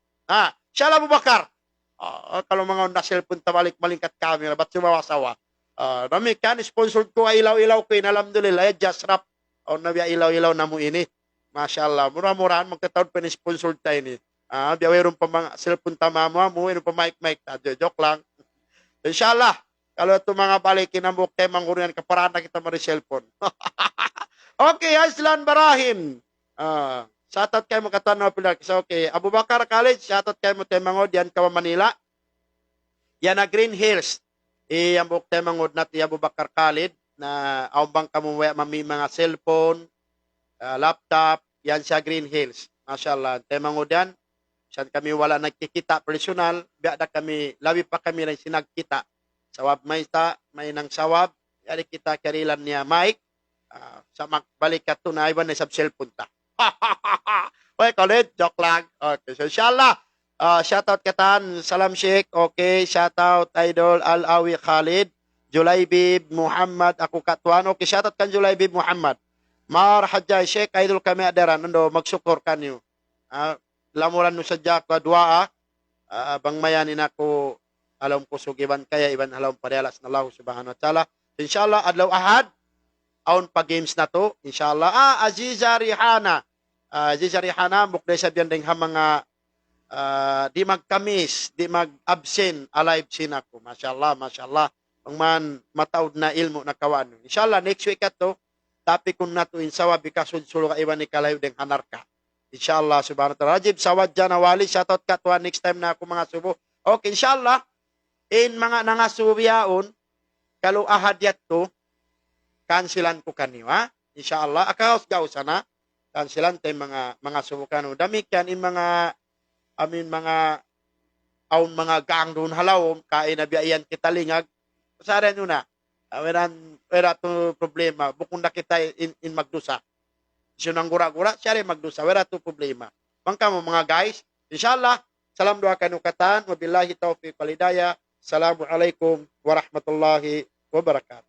[SPEAKER 1] Siya Abu Bakar. Kalau mga na cellphone tabalik malingkat camera, ba't sumawasawa? Nami kan, sponsored ko, ilaw-ilaw ko, alhamdulillah, just rap. Nabiya ilaw-ilaw na mo ini. Masya Allah, murah-murahan, magkataon pa ni sponsored tayo ni. Biya mayroon pa mga cellphone tama mo, mayroon pa mic-mic, joke lang. Inshallah, kalau itu mga balikin ang bukte, mangurian kaparaan na kita mari cellphone. Okay, Aslan Barahim. Shoutout kayo mo katanaw pilar. So, okay, Abu Bakar College, shoutout kayo mo temangod, yan kawa Manila. Yan na Green Hills. Ang bukte mangod natin Abu Bakar College, na aumbang kamuwaya mami mga cellphone, laptop, yan sa Green Hills. Mashallah, temangod yan. Saan kami wala nagkikita personal, biya na kami, labi pa kami rin sinagkita. Sawab may nang sawab, yari kita karilan niya Mike, sa magbalik ka to na iwan na sa cellphone ta. Okay, college, joke lang. Okay, so inshallah, shoutout katan, Salam Sheikh, okay, shoutout Idol Al-Awi Khalid, Julaibib Muhammad, ako katuan, okay, shoutout kan Julaibib Muhammad. Mar Hajjay Sheikh, Idol kami adaran, magsukur kanyo. Lamuran no sadya ko dua bang mayanin ako alam ko sugiban kaya iban alam padalas na Allah subhanahu wa ta'ala. Inshallah adlaw ahad aun pa games na to inshallah. Aziza Rihana mukday sabihan ding ha mga di magkamis di mag-absent alive sin ako masyaallah ang man mataud na ilmo na kawan inshallah next week ato tapi kun nato insawa bikasud sulo ka iban ni kalayo ding hanarka. Inshallah subhanahu wa ta'ala. Rajib Sawad Janawali, shoutout ka tuwa next time na ako mga subo. Okay, inshallah, in mga nangasubiyaon, kalau ahad yato, kansilan ko kanyo, ha? Inshallah, akaos gausa na, kansilan tayo mga subo kanyo. Damikian in mga, mga gaang doon halaw, kain na biyayan kita lingag, pasaran nyo na, wala to problema, bukong na kita in magdusa. Siya nang gura-gura, siya rin magdusa. Wala to problema. Bangka mo mga guys. Inshallah, salam doa kanukatan. Wabillahi taufiq walhidayah. Assalamualaikum warahmatullahi wabarakatuh.